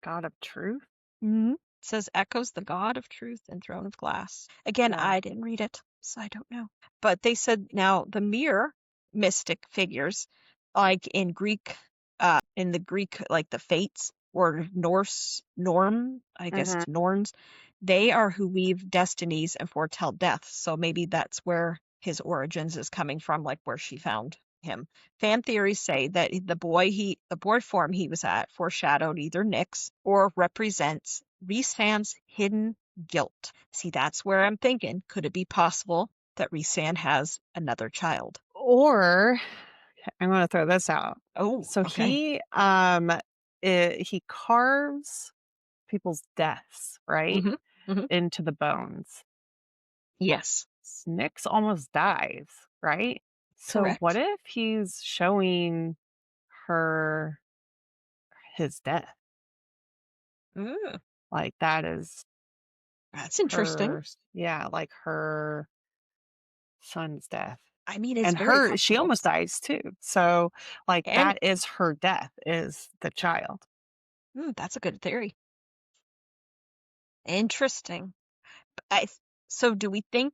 God of truth. Mm-hmm. It says echoes the god of truth and throne of glass. Again, Yeah. I didn't read it, so I don't know. But they said now the mirror mystic figures, like in the Greek, like the Fates or Norse Norm, I guess Hmm. it's Norns, they are who weave destinies and foretell death. So maybe that's where his origins is coming from, like where she found him. Fan theories say that the boy form he was at foreshadowed either Nyx or represents Rhysand's hidden guilt. See, that's where I'm thinking. Could it be possible that Rhysand has another child? Or I'm going to throw this out. Oh, So okay. he carves people's deaths, right, Mm-hmm. Mm-hmm. into the bones. Yes. Nyx almost dies, right? So what Correct. if he's showing her his death? Ooh, Like that is that's interesting. her, yeah, like her son's death. I mean, it's And very she possible. almost dies too. So, like, And that is her death, is the child. that's a good theory. Interesting. I so do we think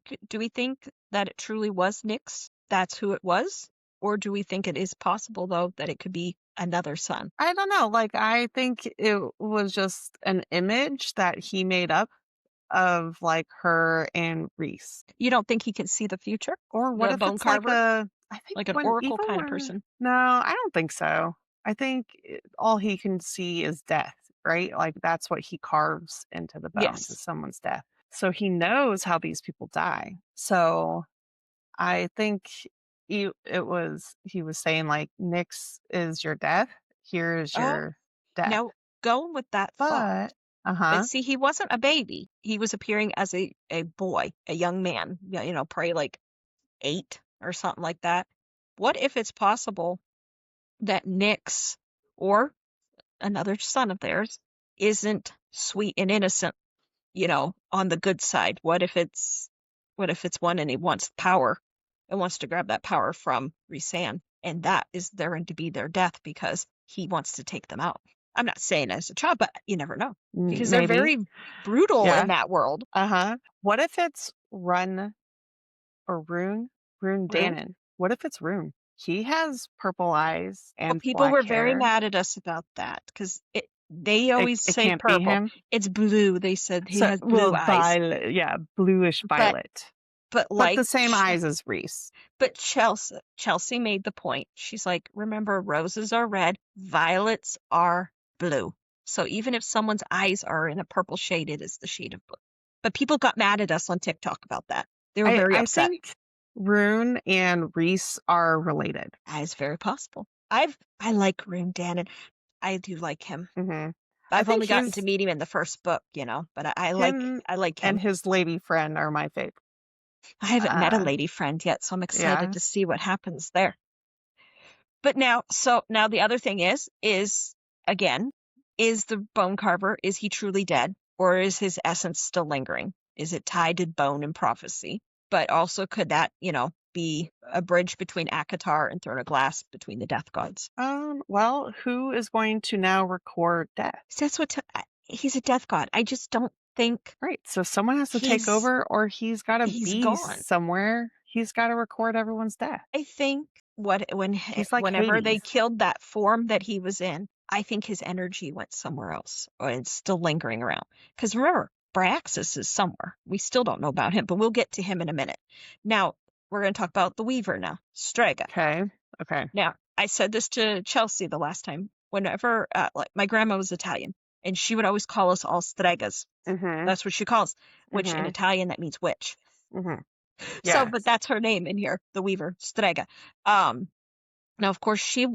that it truly was Nyx? That's who it was? Or do we think it is possible though that it could be another son? I don't know. Like, I think it was just an image that he made up of like her and Reese. You don't think he can see the future? Or what The if bone it's like carver? I think Like an when oracle even kind of when person? no, I don't think so. I think all he can see is death, right? Like that's what he carves into the bones is Yes. someone's death. So he knows how these people die. So I think he was saying like Nyx is your death, here is Oh, your death. now going with that thought. But But uh-huh. see, he wasn't a baby. He was appearing as a boy, a young man, probably like 8 or something like that. What if it's possible that Nyx or another son of theirs isn't sweet and innocent, on the good side? What if it's one and he wants power and wants to grab that power from Rhysand, and that is going to be their death because he wants to take them out. I'm not saying as a child, but you never know because they're Maybe. very brutal in Yeah. that world. Uh-huh. What if it's Rune? Rune Rune. Dannon. What if it's Rune? He has purple eyes Well, and people black were very hair. mad at us about that because they always It say can't be purple. him. It's blue. They said he So, has well, blue eyes, violet, yeah, bluish but violet, but but like the same eyes as Reese. But Chelsea made the point. She's like, remember, roses are red, violets are blue. So even if someone's eyes are in a purple shade, it is the shade of blue. But people got mad at us on TikTok about that. They were very I upset. think Rune and Reese are related. That is very possible. I like Rune Dannon. I do like him. Hmm. I I've think only gotten to meet him in the first book, but I like him I like and him. his lady friend are my favorite. I haven't met a Uh, lady friend yet, so I'm excited yeah. to see what happens there. But now the other thing is again, is the bone carver, is he truly dead? Or is his essence still lingering? Is it tied to bone and prophecy? But also could that, be a bridge between ACOTAR and Throne of Glass between the death gods? Well, who is going to now record death? So that's he's a death god. I just don't think Right. So someone has to take he's over, or he's got to he's be gone. somewhere. He's got to record everyone's death. I think He's like whenever they Hades. killed that form that he was in, I think his energy went somewhere else, or it's still lingering around. Because remember, Bryaxis is somewhere. We still don't know about him, but we'll get to him in a minute. Now we're going to talk about the Weaver now, Strega. Okay. Okay. Now I said this to Chelsea the last time. Whenever, like my grandma was Italian, and she would always call us all Stregas. Mm-hmm. That's what she calls, which in Mm-hmm. Italian that means witch. Mm-hmm. So, but Yes. that's her name in here, the Weaver, Strega. Now, of course, she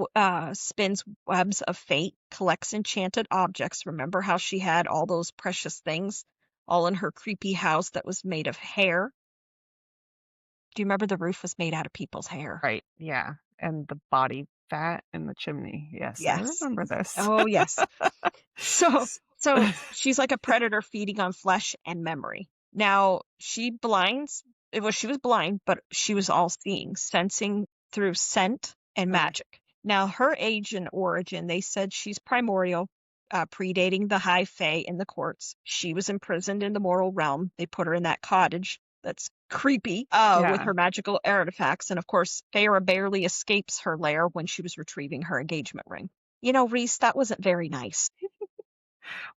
spins webs of fate, collects enchanted objects. Remember how she had all those precious things all in her creepy house that was made of hair? Do you remember the roof was made out of people's hair? Right. Yeah. And the body fat in the chimney. Yes, I Yes. remember this. Oh, yes. So, so she's like a predator feeding on flesh and memory. Now, she was blind, but she was all seeing, sensing through scent and magic. Now, her age and origin, they said she's primordial, predating the high fae in the courts. She was imprisoned in the mortal realm. They put her in that cottage that's creepy, with Yeah. her magical artifacts. And of course, Feyre barely escapes her lair when she was retrieving her engagement ring. Rhys, that wasn't very nice.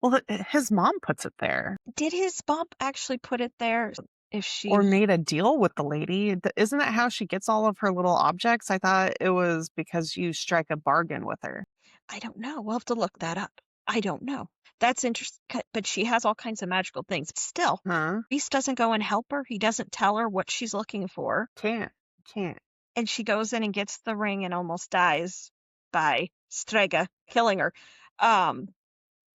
Well, his mom puts it there. Did his mom actually put it there? If Or she, made a deal with the lady. Isn't that how she gets all of her little objects? I thought it was because you strike a bargain with her. I don't know. We'll have to look that up. I don't know. That's interesting, but she has all kinds of magical things. Still, Huh? Rhys doesn't go and help her. He doesn't tell her what she's looking for. Can't. And she goes in and gets the ring and almost dies by Strega killing her.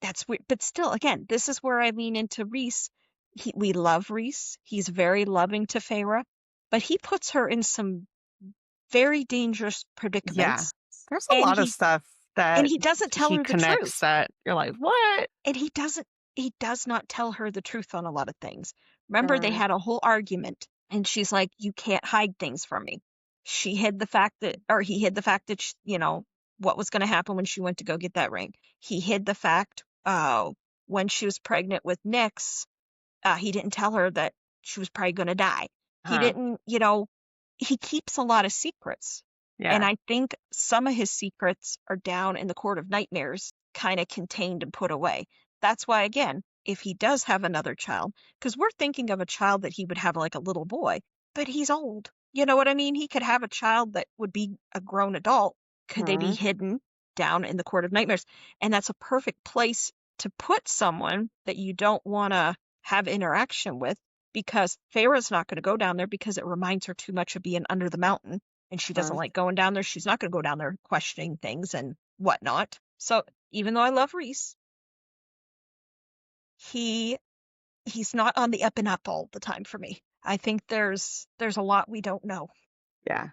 That's weird. But still, again, this is where I lean into Rhys. We love Rhys. He's very loving to Feyre, but he puts her in some very dangerous Yeah. predicaments. There's a And lot of he stuff and that he doesn't tell he her the connects truth. that you're like, what? And he does not tell her the truth on a lot of things. Remember, they Uh, had a whole argument, and she's like, "You can't hide things from me." he hid the fact that what was going to happen when she went to go get that ring. He hid the fact when she was pregnant with Nyx, he didn't tell her that she was probably going to die. He Huh. didn't, he keeps a lot of secrets. And Yeah. I think some of his secrets are down in the Court of Nightmares, kind of contained and put away. That's why, again, if he does have another child, because we're thinking of a child that he would have like a little boy, but he's old. You know what I mean? He could have a child that would be a grown adult. Could they be Mhm. hidden down in the Court of Nightmares? And that's a perfect place to put someone that you don't want to have interaction with, because Feyre's not going to go down there because it reminds her too much of being under the mountain, and she doesn't Huh. like going down there. She's not going to go down there questioning things and whatnot. So even though I love Rhys, he's not on the up and up all the time for me. I think there's a lot we don't know. Yeah.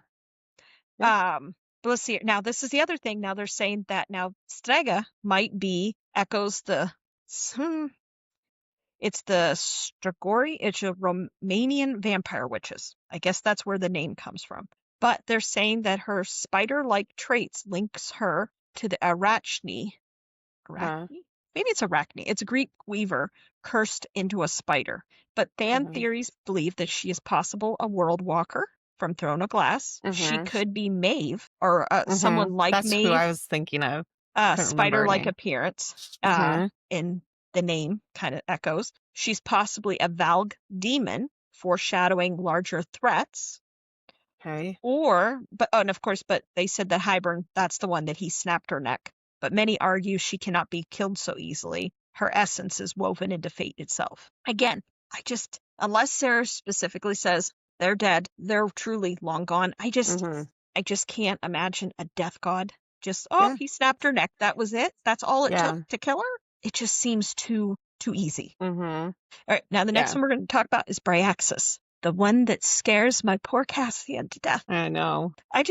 Yeah. But let's see. Now this is the other thing. Now they're saying that now Strega might be echoes it's the Strigoi. It's a Romanian vampire witches. I guess that's where the name comes from. But they're saying that her spider-like traits links her to the Arachne. Huh. Maybe it's Arachne. It's a Greek weaver cursed into a spider. But fan Mhm. theories believe that she is possible a world walker from Throne of Glass. She Mhm. could be Maeve, or someone Mhm. like That's who I Maeve, was thinking of. Couldn't remember her spider-like name. appearance, Mhm. in the name kind of echoes. She's possibly a Valg demon, foreshadowing larger threats. Okay. And of course, but they said that Hybern, that's the one that he snapped her neck. But many argue she cannot be killed so easily. Her essence is woven into fate itself. Again, unless Sarah specifically says they're dead, they're truly long gone, I Mhm. just can't imagine a death god. Yeah. He snapped her neck. That was it. That's all it took Yeah. to kill her. It just seems too easy. Mhm. All right, now the next Yeah. one we're going to talk about is Bryaxis, the one that scares my poor Cassian to death. I know. I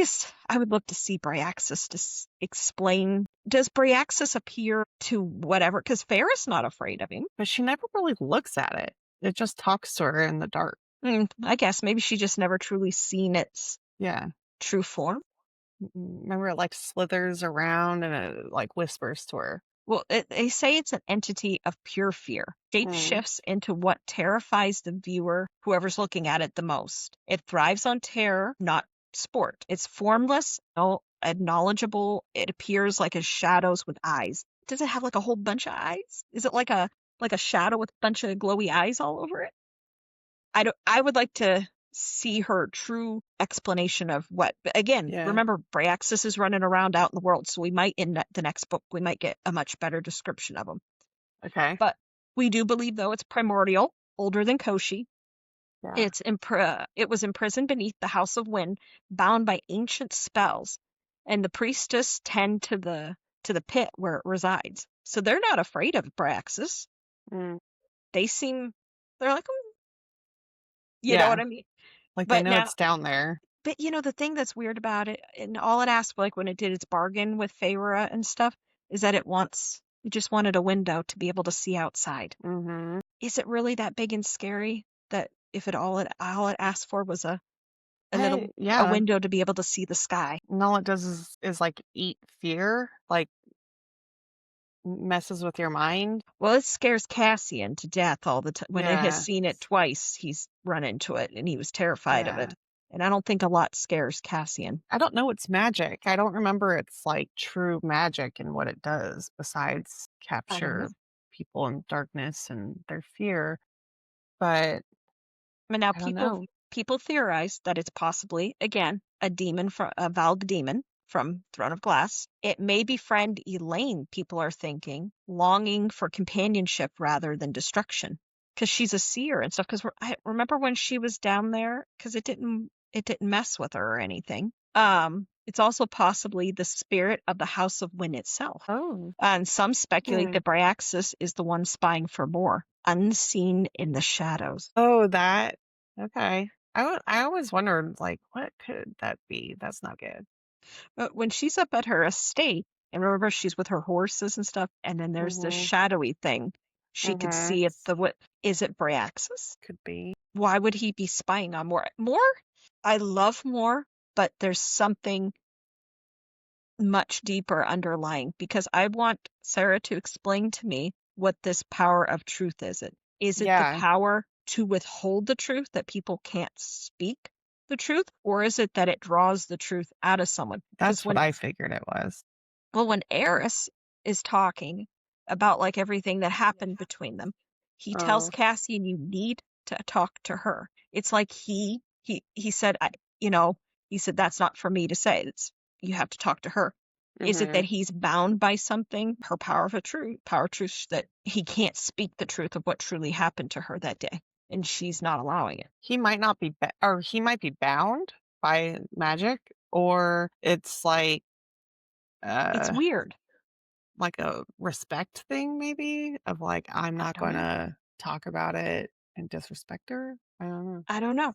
would love to see Bryaxis to explain. Does Bryaxis appear to whatever? Because Feyre's not afraid of him. But she never really looks at it. It just talks to her in the dark. I guess maybe she just never truly seen its Yeah. true form. Remember, it like slithers around and it like whispers to her. Well, they say it's an entity of pure fear. Shape Mm. shifts into what terrifies the viewer, whoever's looking at it the most. It thrives on terror, not sport. It's formless, knowledgeable. It appears like as shadows with eyes. Does it have like a whole bunch of eyes? Is it like a shadow with a bunch of glowy eyes all over it? I would like to see her true explanation of what. But again, Yeah. remember, Bryaxis is running around out in the world, so we might, in the next book, we might get a much better description of him. Okay. But we do believe, though, it's primordial, older than Koschei. Yeah. It was imprisoned beneath the House of Wind, bound by ancient spells, and the priestess tend to the pit where it resides. So they're not afraid of Bryaxis. Mm. They're like, "Oh," you know Yeah. what I mean? Like they But know now, it's down there. But the thing that's weird about it, and all it asked, like when it did its bargain with Feyre and stuff, is that it just wanted a window to be able to see outside. Mm-hmm. Is it really that big and scary that if all it asked for was a Yeah. window to be able to see the sky? And all it does is like eat fear, like messes with your mind. Well, it scares Cassian to death all the time. When it has Yeah. seen it twice, he's run into it and he was terrified of Yeah. it. And I don't think a lot scares Cassian. I don't know it's magic. I don't remember it's like true magic and what it does besides I don't know. capture people in darkness and their fear. But But now I don't know. people theorize that it's possibly, again, a demon from a Valg demon from Throne of Glass. It may befriend Elaine, people are thinking, longing for companionship rather than destruction. Because she's a seer and stuff. Because I remember when she was down there, because it didn't mess with her or anything. It's also possibly the spirit of the House of Wind itself. Oh. And some speculate Hmm. that Bryaxis is the one spying for more, unseen in the shadows. Oh, that. Okay. I always wondered, like, what could that be? That's not good. But when she's up at her estate, and remember she's with her horses and stuff, and then there's this Mm-hmm. shadowy thing. She could Mm-hmm. see what is it, Bryaxis? Could be. Why would he be spying on more? More? I love more, but there's something much deeper underlying, because I want Sarah to explain to me what this power of truth is. Is it the Yeah, power to withhold the truth, that people can't speak the truth, or is it that it draws the truth out of someone? Because that's what I figured it was. when Eris is talking about like everything that happened between them, he tells Oh. Cassian, you need to talk to her. It's like he said, you know, he said, that's not for me to say. It's, you have to talk to her. Is it that Mhm. he's bound by something, her power of truth, that he can't speak the truth of what truly happened to her that day, and she's not allowing it? He might not be or he might be bound by magic, or it's It's uh weird. like a respect thing maybe of like I'm I not don't going know. to talk about it and disrespect her. I don't know. I don't know.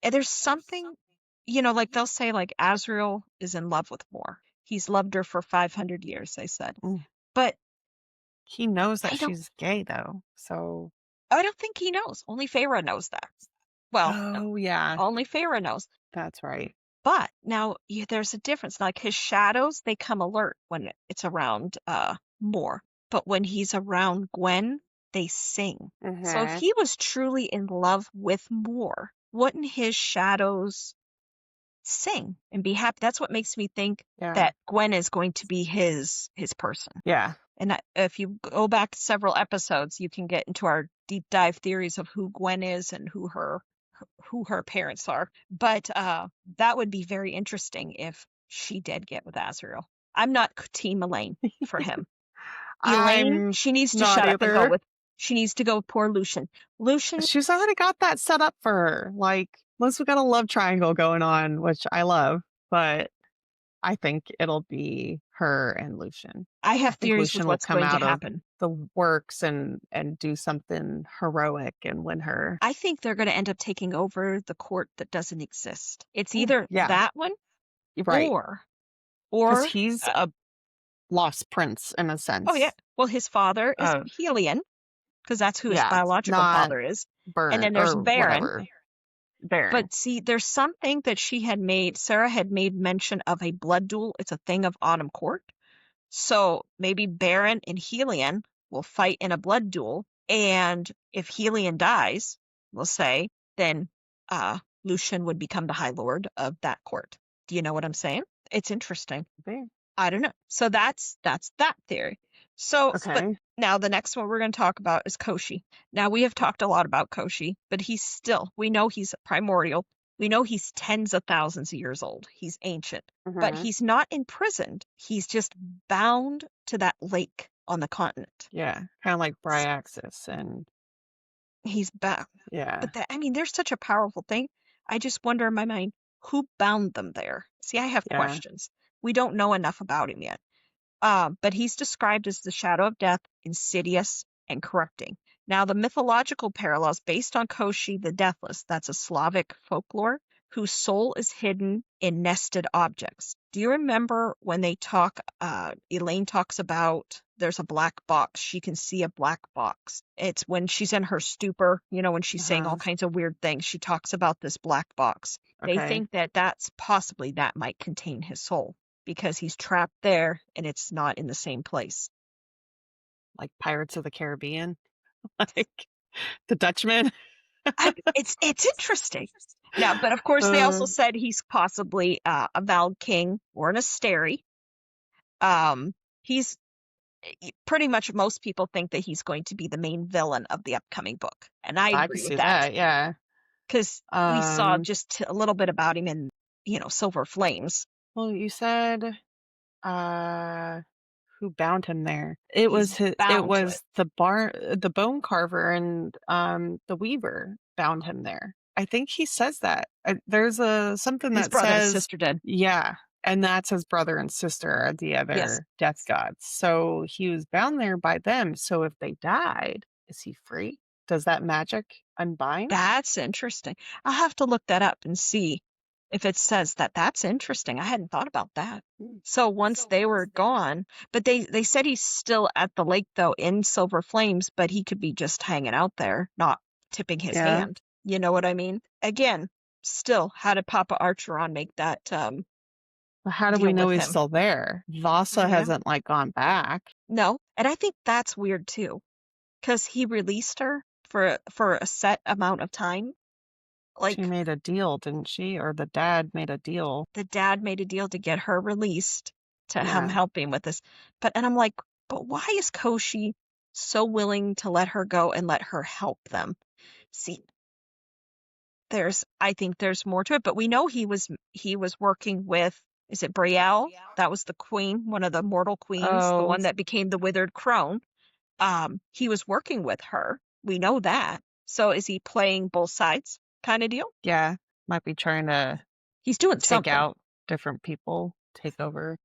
And there's something, like they'll say like Azrael is in love with Moore. He's loved her for 500 years, they said. Mm. But He knows that I don't she's gay though. So, I don't think he knows. Only Feyre knows that. Well, no, oh yeah, only Feyre knows. that's right. But now there's a difference. Like his shadows, they come alert when it's around Moore. But when he's around Gwen, they sing. So if Mhm. he was truly in love with Moore, wouldn't his shadows sing and be happy? That's what makes me think Yeah. that Gwen is going to be his person. Yeah. And if you go back several episodes, you can get into our deep dive theories of who Gwen is and who her parents are. But that would be very interesting if she did get with Azrael. I'm not team Elaine for him. Elaine, I'm she needs to not shut up and go either. with. She needs to go with poor Lucian. Lucian, She's already got that set up for her. Like, unless we got a love triangle going on, which I love, but I think it'll be her and Lucian. I I have think theories with Lucian will what's come going to out of happen. the works and do something heroic and win her. I think they're going to end up taking over the court that doesn't exist. It's Ooh, either yeah, that one you're right. or Because or he's a lost prince in a oh yeah, sense well his father is of, Helion, because that's who his yeah, biological not father is. And burn then there's or Baron. whatever. Baron. But see, there's something that Sarah had made mention of a blood duel. It's a thing of Autumn Court. So maybe Baron and Helion will fight in a blood duel. And if Helion dies, we'll say, then Lucian would become the High Lord of that court. Do you know what I'm saying? It's interesting. I don't know. So that's that theory. So, but Okay. now the next one we're going to talk about is Koschei. Now we have talked a lot about Koschei, but we know he's primordial. We know he's tens of thousands of years old. He's ancient, but Hmm. he's not imprisoned. He's just bound to that lake on the continent. Yeah, kind of like Bryaxis and He's bound. yeah, But there's such a powerful thing. I just wonder in my mind, who bound them there? See, I have yeah. questions. We don't know enough about him yet. But he's described as the shadow of death, insidious, and corrupting. Now, the mythological parallels based on Koschei the Deathless, that's a Slavic folklore, whose soul is hidden in nested objects. Do you remember when Elaine talks about there's a black box? She can see a black box. It's when she's in her stupor, when she's saying all Uh-huh. kinds of weird things. She talks about this black box. They Okay. think that that might contain his soul, because he's trapped there and it's not in the same place. Like Pirates of the Caribbean, like the Dutchman. It's interesting. Now, but of course, they also Uh, said he's possibly a Vald King or an Asteri. He's pretty much, most people think that he's going to be the main villain of the upcoming book, and I I can agree with see that, that. Yeah. because we saw just a little bit about him in Silver Flames. Well, you said uh who bound him there? It He's was his. It bound to it. was the Bone Carver and the Weaver bound him there. I think he says that. There's a something His that brother and says sister did. yeah, and that's his brother and sister are the Yes. other death gods. So he was bound there by them. So if they died, is he free? Does that magic unbind? That's interesting. I'll have to look that up and see if it says that. That's interesting. I hadn't thought about that. Hmm. So once they were gone, but they said he's still at the lake though in Silver Flames, but he could be just hanging out there, not tipping his Yeah. hand. You know what I mean? Again, still, how did Papa Archeron make that How do we deal know with he's him? still there? Vasa Yeah. hasn't like gone back. No, and I think that's weird too, because he released her for a set amount of time. She Like made a deal, didn't she? Or the dad made a deal. the dad made a deal to get her released to him Yeah. helping with this. And I'm like, but why is Koschei so willing to let her go and let her help them? See, I think there's more to it, but we know he was working with, is it Brielle? That was the queen, one of the mortal queens, the Oh, one that became the withered crone. He was working with her. We know that. So is he playing both sides kind of deal? yeah. Might be trying to He's doing take something. out different people, take over.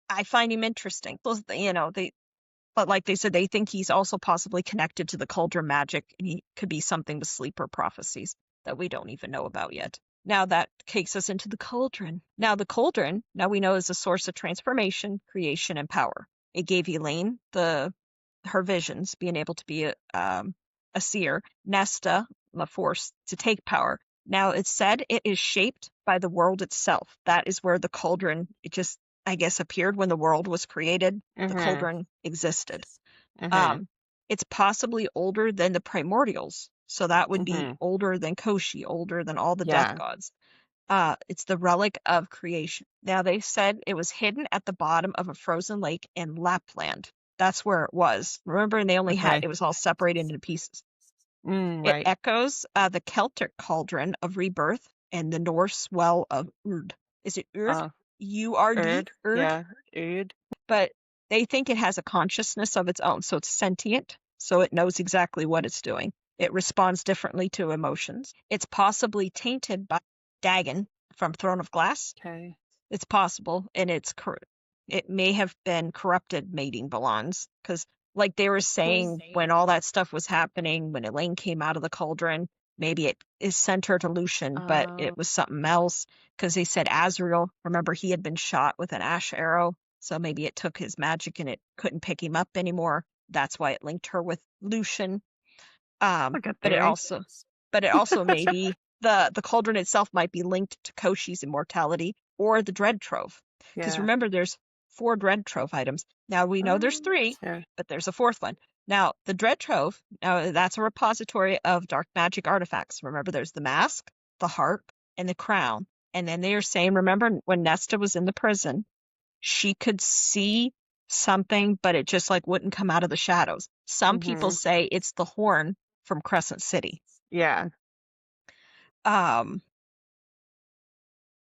I find him interesting. But like they said, they think he's also possibly connected to the Cauldron magic, and he could be something with sleeper prophecies that we don't even know about yet. Now that takes us into the Cauldron. Now the Cauldron, now we know, is a source of transformation, creation, and power. It gave Elaine her visions, being able to be a seer, Nesta, the Force, to take power. Now it's said it is shaped by the world itself. That is where the Cauldron, it just, I guess, appeared when the world was created. The Mm-hmm. Cauldron existed. Mm-hmm. Um, it's possibly older than the Primordials, so that would be Mm-hmm. older than Koschei, older than all the death Yeah. gods. It's the relic of creation. Now they said it was hidden at the bottom of a frozen lake in Lapland. That's where it was. Remember, and they only had Okay. it was all separated into pieces. It Right. echoes the Celtic cauldron of rebirth and the Norse well of Urd. Is it Urd? U-R-D? Erd. Urd? Yeah. Erd. But they think it has a consciousness of its own. So it's sentient, so it knows exactly what it's doing. It responds differently to emotions. It's possibly tainted by Dagon from Throne of Glass. Okay. It's possible, and it may have been corrupted mating balance, because like they were saying when all that stuff was happening, when Elaine came out of the cauldron, maybe it is centered to Lucian, but it was something else, because they said Azrael, remember, he had been shot with an ash arrow, so maybe it took his magic and it couldn't pick him up anymore. That's why it linked her with Lucian. a good But it theory. also maybe the cauldron itself might be linked to Koschei's immortality or the Dread Trove. Because Yeah. remember, there's 4 Dread Trove items. Now we know there's 3, Yeah. but there's a 4th one. Now the Dread Trove, now that's a repository of dark magic artifacts. Remember, there's the mask, the harp, and the crown. And then they are saying, remember when Nesta was in the prison, she could see something, but it just like wouldn't come out of the shadows. Some people Mm-hmm. say it's the horn from Crescent City. Yeah. Um,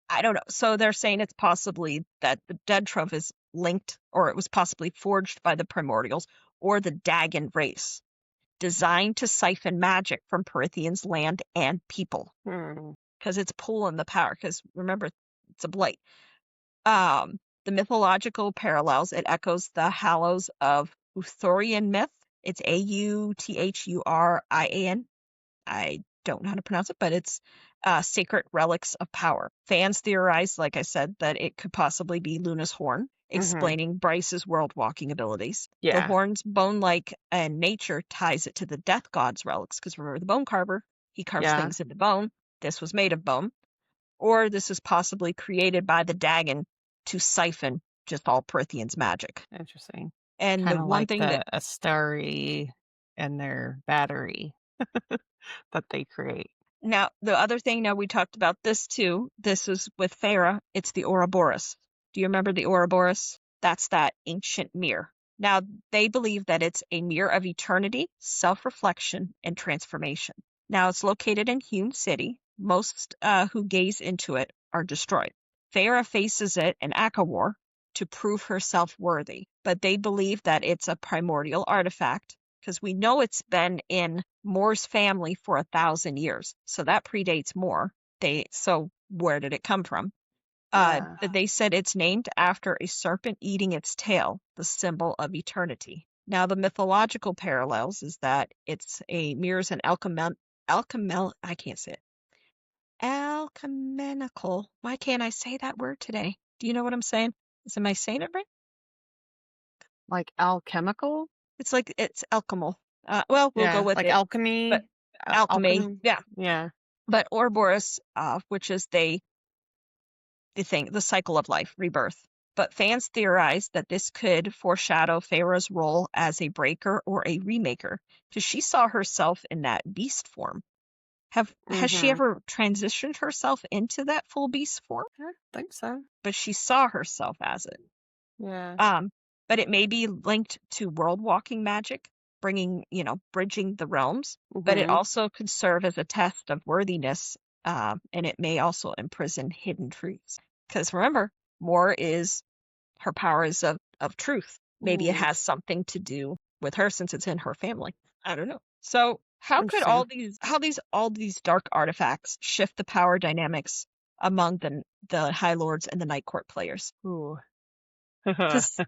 I don't know. So they're saying it's possibly that the Dread Trove is linked, or it was possibly forged by the Primordials or the Dagon race, designed to siphon magic from Prythian's land and people, Hmm. because it's pulling the power. Because remember, it's a blight. The mythological parallels, it echoes the Hallows of Uthorian myth. It's Authurian. I don't know how to pronounce it, but it's sacred relics of power. Fans theorize, like I said, that it could possibly be Luna's horn, Mm-hmm. explaining Bryce's world walking abilities. The Yeah. horn's bone-like nature ties it to the death god's relics, because remember the Bone Carver, he carves Yeah. things into bone. This was made of bone. Or this is possibly created by the Dagon to siphon just all Prythian's magic. Interesting. And the Kind of one like thing that the Astari and their battery that they create. now, the other thing, now we talked about this too. This is with Feyre. It's the Ouroboros. Do you remember the Ouroboros? That's that ancient mirror. Now, they believe that it's a mirror of eternity, self-reflection, and transformation. Now, it's located in Hume City. Most who gaze into it are destroyed. Feyre faces it in ACOTAR to prove herself worthy, but they believe that it's a primordial artifact, because we know it's been in Moore's family for 1,000 years, so that predates Moore. So where did it come from? Yeah. They said it's named after a serpent eating its tail, the symbol of eternity. Now, the mythological parallels is that it's a mirrors an I can't say it. Alchemical. Why can't I say that word today? Do you know what I'm saying? Am I saying it right? Like alchemical? It's like it's alchemal. Well, we'll go Yeah. with Like it. But alchemy? alchemy, Alchem? yeah. Yeah. But Ouroboros, which is the cycle of life, rebirth. But fans theorize that this could foreshadow Feyre's role as a breaker or a remaker, because she saw herself in that beast form. Has she Mm-hmm. ever transitioned herself into that full beast form? I think so. But she saw herself as it. Yeah. But it may be linked to world walking magic, bridging the realms. But it Mm-hmm. also could serve as a test of worthiness, and it may also imprison hidden truths. Because remember, War is her powers of truth. Maybe it Mm. has something to do with her since it's in her family. I don't know. So how could Interesting. all these dark artifacts shift the power dynamics among the High Lords and the Night Court players? Ooh. Because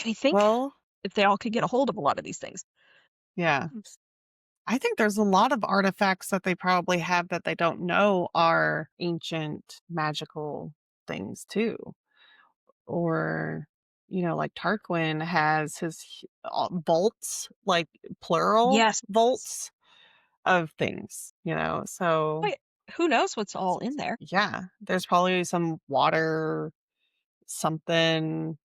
think Well, if they all could get a hold of a lot of these things. yeah. I think there's a lot of artifacts that they probably have that they don't know are ancient magical things too. Or, like Tarquin has his vaults, like plural Yes. vaults of things. So, Wait, who knows what's all in there? yeah, there's probably some water, something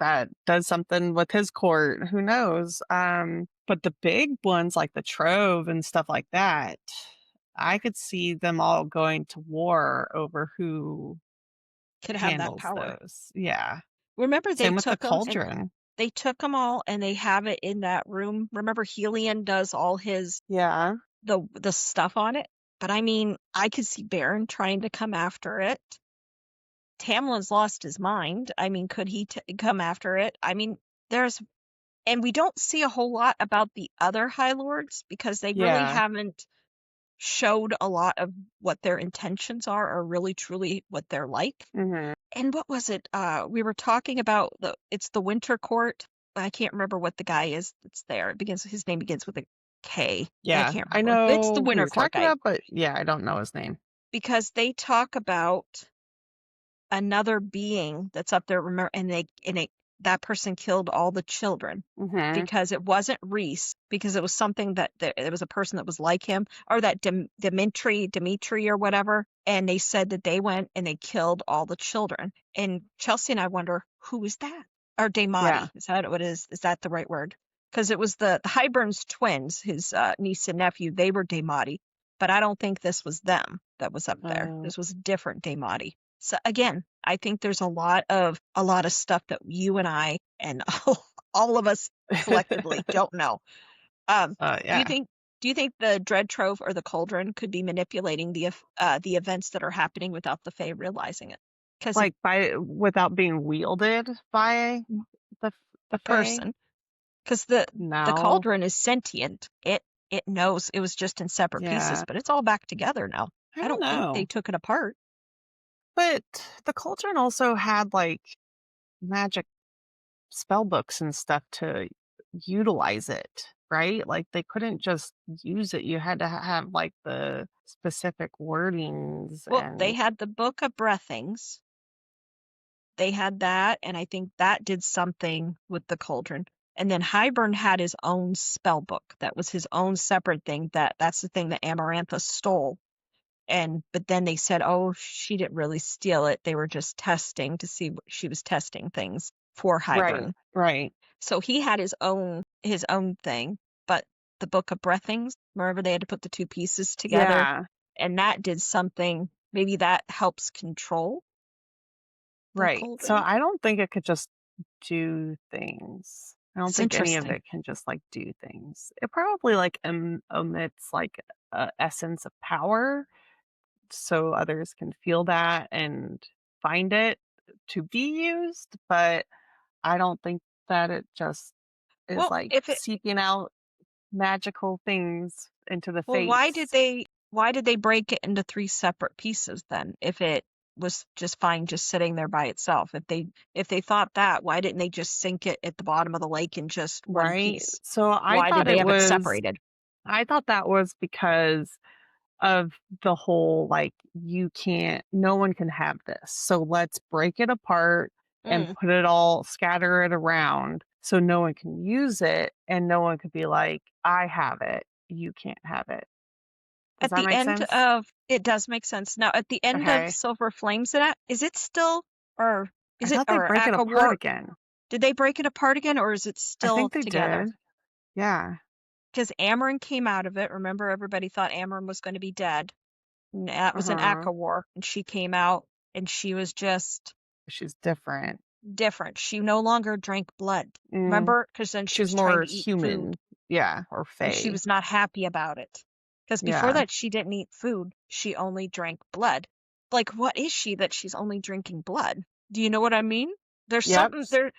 that does something with his court. Who knows? But the big ones like the Trove and stuff like that, I could see them all going to war over who Could have that handles power. those. Yeah. Remember Same with the Cauldron. they took them all and they have it in that room. Remember Helion does all his Yeah. the stuff on it? But I could see Baron trying to come after it. Tamlin's lost his mind. Could he come after it? There's and we don't see a whole lot about the other High Lords because they really Yeah. haven't showed a lot of what their intentions are or really truly what they're like. Hmm. And what was it? We were talking about it's the Winter Court. I can't remember what the guy is that's there. His name begins with a K. I Yeah. can't I remember. It's the know who Winter you're Court talking guy about, but yeah, I don't know his name. because they talk about another being that's up there. Remember, that person killed all the children Hmm. because it wasn't Reese, because it was something that there was a person that was like him, or that Dimitri or whatever, and they said that they went and they killed all the children. And Chelsea and I wonder, who is that? Or Yeah. Daimati, is that what it is? Is that the right word? Because it was the Hybern's twins, his niece and nephew. They were Daimati, but I don't think this was them that was up there. Uh, This was a different Daimati. So again, I think there's a lot of stuff that you and I and all of us collectively don't know. Do you yeah. think the Dread Trove or the Cauldron could be manipulating the events that are happening without the Fae realizing it? Because Like without being wielded by the a the Fae? person, because the No. Cauldron is sentient. It knows it was just in separate pieces, Yeah. but it's all back together now. I I don't don't think they know. took it apart. But the Cauldron also had like magic spell books and stuff to utilize it, right? Like they couldn't just use it. You had to have like the specific wordings Well, they and had the Book of Breathings. They had that, and I think that did something with the Cauldron. And then Hybern had his own spell book. That was his own separate thing. That's the thing that Amarantha stole. But then they said, oh, she didn't really steal it. They were just testing to see what she was testing things for right, Hybern. right. So he had his own thing. But the Book of Breathings, remember they had to put the two pieces together, Yeah, and that did something. Maybe that helps control the right. So Cauldron. I don't think it could just do things. I don't It's think any of interesting. it can just like do things. It probably like omits like a essence of power so others can feel that and find it to be used, but I don't think that it just is Well, like if it seeping out magical things into the well, fates. why did they break it into three separate pieces then? If it was just fine just sitting there by itself. If they thought that, why didn't they just sink it at the bottom of the lake in just one Right? piece? So Why did they have it separated? I thought that was because of the whole like no one can have this. So let's break it apart and Mm. put it all scatter it around so no one can use it and no one could be like I have it, you can't have it. Does At that the make end sense? of it does make sense. Now, at the end of Okay. Silver Flames, is it still, or I is it, thought they'd or break it Aqua apart War? again. Did they break it apart again, or is it I still think they together? did. Yeah. Because Amren came out of it. Remember, everybody thought Amren was going to be dead. And that was an Uh-huh. Aqua War, and she came out, and she was just She's different. different. She no longer drank blood. Mm, Remember? Because then she she's was trying more to eat food, human. Yeah, or and she fey. was not happy about it. Because before Yeah. that, she didn't eat food. She only drank blood. Like, what is she that she's only drinking blood? Do you know what I mean? There's Yep. something there.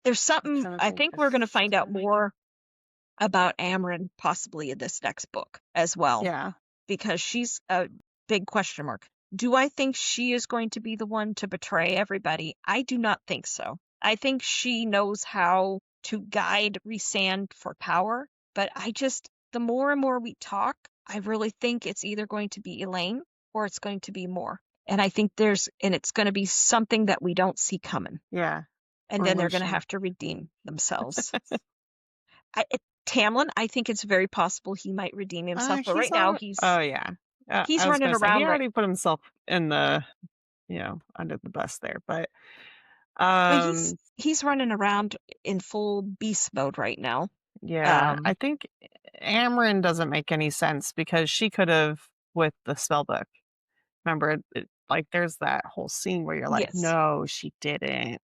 There's I'm something. trying to I think think if we're going to find out more about Amren possibly in this next book as well, yeah. because she's a big question mark. Do I think she is going to be the one to betray everybody? I do not think so. I think she knows how to guide Rhysand for power, but the more and more we talk, I really think it's either going to be Elaine or it's going to be more. And I think it's going to be something that we don't see coming. Yeah. And Or then they're going to Lucian. have to redeem themselves. Tamlin, I think it's very possible he might redeem himself, but He's right now all. Oh yeah. he's I was running gonna say he around right. already put himself in the, under the bus there, but But he's um, he's running around in full beast mode right now. yeah, I Um, think Amren doesn't make any sense because she could have with the spell book. Remember, like there's that whole scene where you're like, yes, no, she didn't.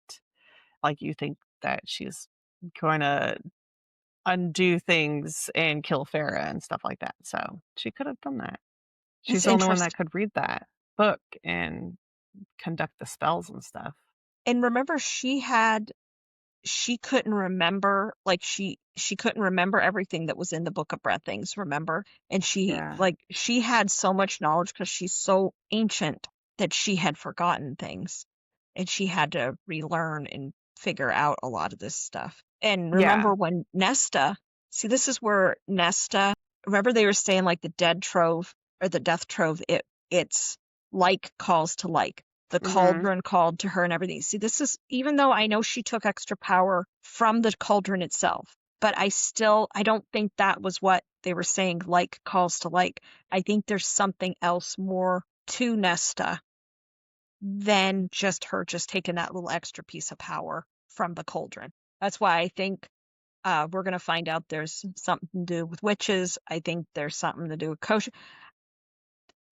Like you think that she's going to undo things and kill Feyre and stuff like that. So she could have done that. She's it's the only one that interesting. could read that book and conduct the spells and stuff. And remember, she couldn't remember, like she couldn't remember everything that was in the Book of Breath things, remember? And Yeah. she had so much knowledge because she's so ancient that she had forgotten things, and she had to relearn and figure out a lot of this stuff. And Yeah. remember when Nesta, see, this is where Nesta, remember they were saying like the Dead Trove or the Death Trove, it's like calls to like. The Mhm. cauldron called to her and everything. See, this is, even though I know she took extra power from the cauldron itself, but I don't think that was what they were saying, like calls to like. I think there's something else more to Nesta than just her just taking that little extra piece of power from the cauldron. That's why I think we're going to find out there's something to do with witches. I think there's something to do with Koschei.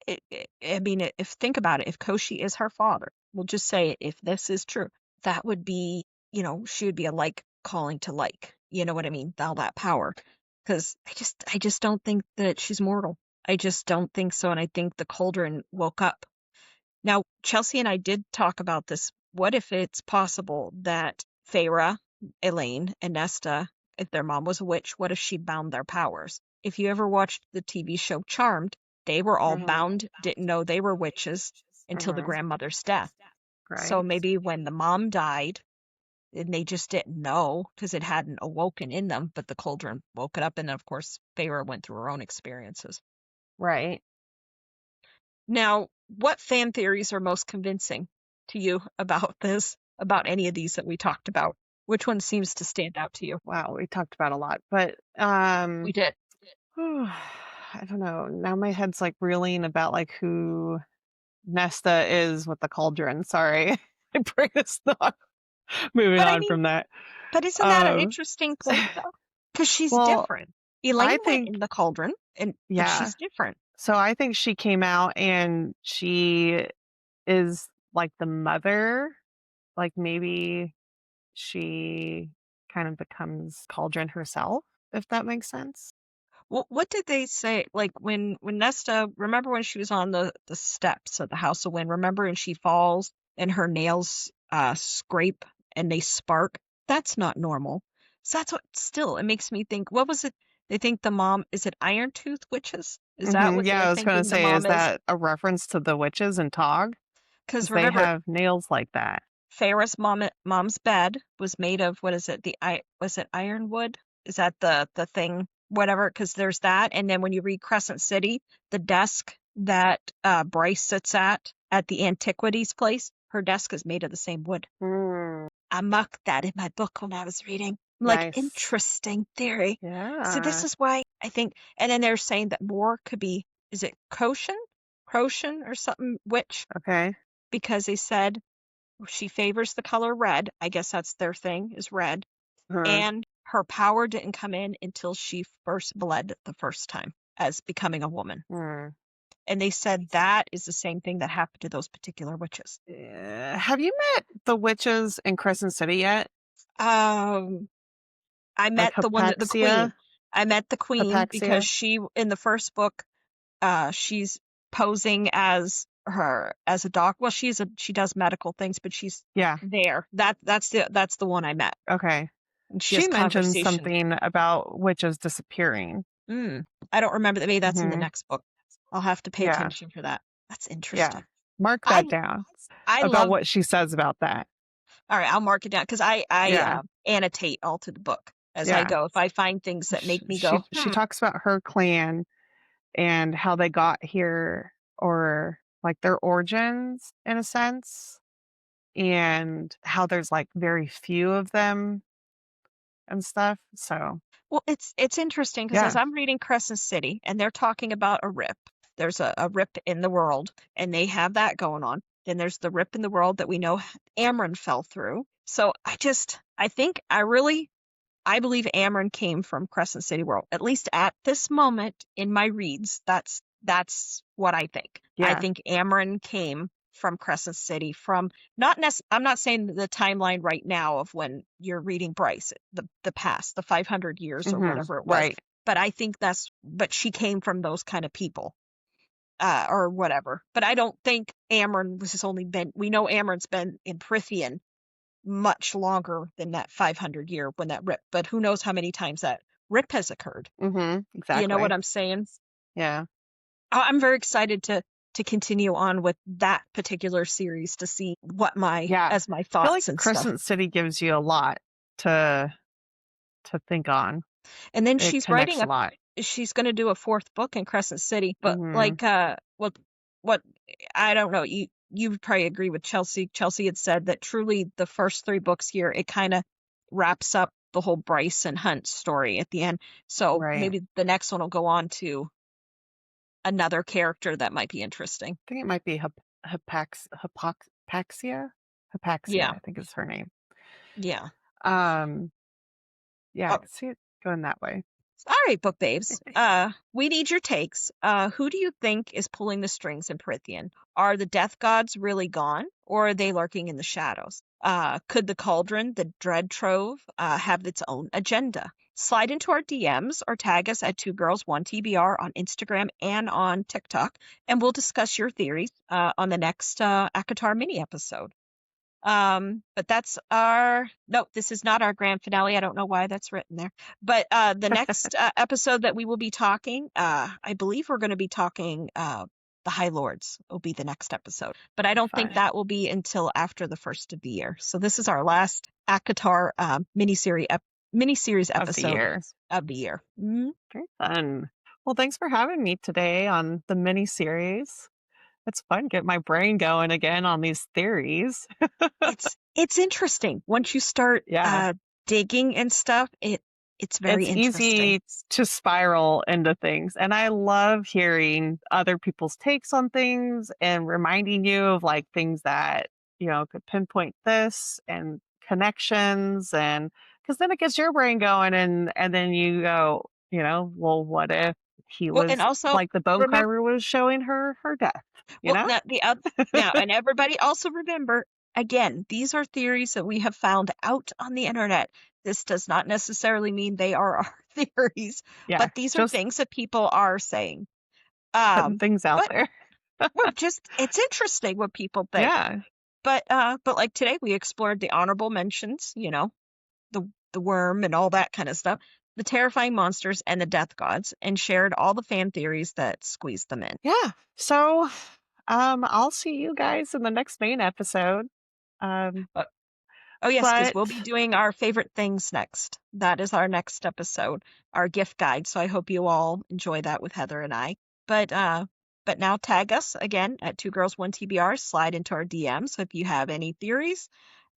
I mean, if think about it, if Koschei is her father, we'll just say if this is true, that would be, she would be a like calling to like, you know what I mean? All that power. Because I just don't think that she's mortal. I just don't think so. And I think the cauldron woke up. Now, Chelsea and I did talk about this. What if it's possible that Feyre, Elaine, and Nesta, if their mom was a witch, what if she bound their powers? If you ever watched the TV show Charmed, they were all Mhm. bound, didn't know they were witches until the Mhm. grandmother's death. So Right. maybe when the mom died, and they just didn't know because it hadn't awoken in them, but the cauldron woke it up. And of course, Feyre went through her own experiences. Right. Now, what fan theories are most convincing to you about this, about any of these that we talked about? Which one seems to stand out to you? Wow, we talked about a lot, but We did. I don't know. Now my head's like reeling about like who Nesta is with the cauldron. Sorry. I bring us thought. Moving But I on mean, from that. but isn't that an Um interesting point though? Because she's well, different. Elaine I went think in the cauldron, but yeah. she's different. So I think she came out and she is like the mother. Like maybe she kind of becomes Cauldron herself, if that makes sense. What did they say? Like when Nesta, remember when she was on the steps of the House of Wind? Remember, and she falls and her nails scrape and they spark. That's not normal. So that's what. Still, it makes me think. What was it? They think the mom is it Iron Tooth witches? Is that what Yeah, they're I was gonna thinking the say, is mom is? that a reference to the witches in Tog? Because Because they remember, have nails like that. Feyre's mom's bed was made of what is it? Was it ironwood? Is that the thing? Whatever, because there's that, and then when you read Crescent City, the desk that Bryce sits at the antiquities place, her desk is made of the same wood. Mm. I marked that in my book when I was reading. I'm like, Nice. interesting theory. So this Yeah. is why I think, and then they're saying that more could be, is it Koshin or something, witch? Okay. Because they said she favors the color red. I guess that's their thing, is red. Uh-huh. And her power didn't come in until she first bled the first time as becoming a woman. Hmm. And they said that is the same thing that happened to those particular witches. Have you met the witches in Crescent City yet? Um, I Like met the queen. Hypaxia? I met the queen because Hypaxia? she, in the first book, she's posing as a doc. Well, she does medical things, but she's Yeah. there. That's the one I met. Okay. And she has She mentioned conversation. something about witches disappearing. I don't remember that. Maybe that's in the Hmm. next book. I'll have to pay Yeah. attention for that. That's Yeah. interesting. Mark I that down I about love. what she says about that. All right, I'll mark it down because I Yeah. annotate all to the book as I Yeah. go. If I find things that make me go, She talks about her clan and how they got here, or like their origins in a sense, and how there's like very few of them and stuff. So well, it's interesting because as yeah. I'm reading Crescent City and they're talking about a rip. There's a rip in the world, and they have that going on. Then there's the rip in the world that we know Amren fell through. So I believe Amren came from Crescent City World. At least at this moment in my reads, that's what I think. I Yeah. think Amren came from Crescent City from I'm not saying the timeline right now of when you're reading Bryce, the past, the 500 years or Hmm. whatever it was, Right. but I think but she came from those kind of people. Or whatever. But I don't think Amren was just only been, we know Amren's been in Prythian much longer than that 500 year when that rip, but who knows how many times that rip has occurred. You know what Exactly. I'm saying? Yeah. I'm very excited to continue on with that particular series to see what my Yeah. my I feel like thoughts and stuff. Crescent City gives you a lot to think on. And then It connects a lot. she's going to do a fourth book in Crescent City, but Hmm. like what I don't know, you would probably agree with Chelsea. Chelsea had said that truly the first 3 books here, it kind of wraps up the whole Bryce and Hunt story at the end. So Right. maybe the next one will go on to another character that might be interesting. I think it might be Hypaxia. Hypaxia, Yeah. I think is her name. Yeah. Um, yeah, I Oh, can see it going that way. all right, book babes. We need your takes. Who do you think is pulling the strings in Prythian? Are the death gods really gone, or are they lurking in the shadows? Could the Cauldron, the Dread Trove, have its own agenda? Slide into our DMs or tag us at 2girls1TBR on Instagram and on TikTok, and we'll discuss your theories on the next ACOTAR mini episode. But this is not our grand finale. I don't know why that's written there. But the next episode that we will be talking, I believe we're going to be talking the High Lords will be the next episode. But I don't think Fun. that will be until after the first of the year. So this is our last ACOTAR miniseries Of the episode year. of the year. Mhm. Very fun. Well, thanks for having me today on the mini series. It's fun get my brain going again on these theories. It's interesting once you start Yeah. digging and stuff. It's very It's interesting. easy to spiral into things. And I love hearing other people's takes on things and reminding you of like things that, could pinpoint this and connections, and because then it gets your brain going, and then you go, well, what if he Well, and was also like the Bone remember, Carver was showing her death, you well, know? now, and everybody also remember, again, these are theories that we have found out on the internet. This does not necessarily mean they are our theories, Yeah, but these are just things that people are saying. putting things out But there. well, just it's interesting what people think. Yeah. But like today we explored the honorable mentions, the worm and all that kind of stuff, the terrifying monsters and the death gods, and shared all the fan theories that squeezed them in. Yeah. So I'll see you guys in the next main episode. Um, But oh yes, because but we'll be doing our favorite things next. That is our next episode, our gift guide. So I hope you all enjoy that with Heather and I. But now tag us again at 2girls1TBR. Slide into our DMs. So if you have any theories,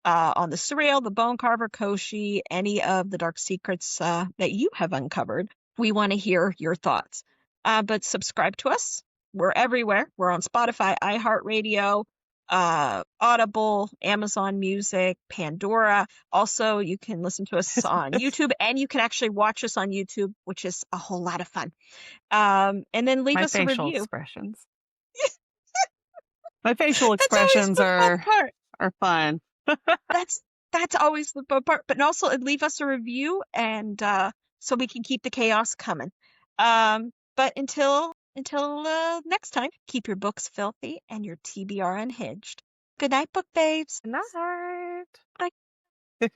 on the Surreal, the Bone Carver, Koschei, any of the dark secrets that you have uncovered. We want to hear your thoughts. But subscribe to us. We're everywhere. We're on Spotify, iHeartRadio, Audible, Amazon Music, Pandora. Also, you can listen to us on YouTube, and you can actually watch us on YouTube, which is a whole lot of fun. And then leave My us a facial review. expressions. My facial That's always expressions the fun part. are fun. That's always the fun part. But also leave us a review, and so we can keep the chaos coming. But until next time, keep your books filthy and your TBR unhinged. Good night, book babes. Night. Bye.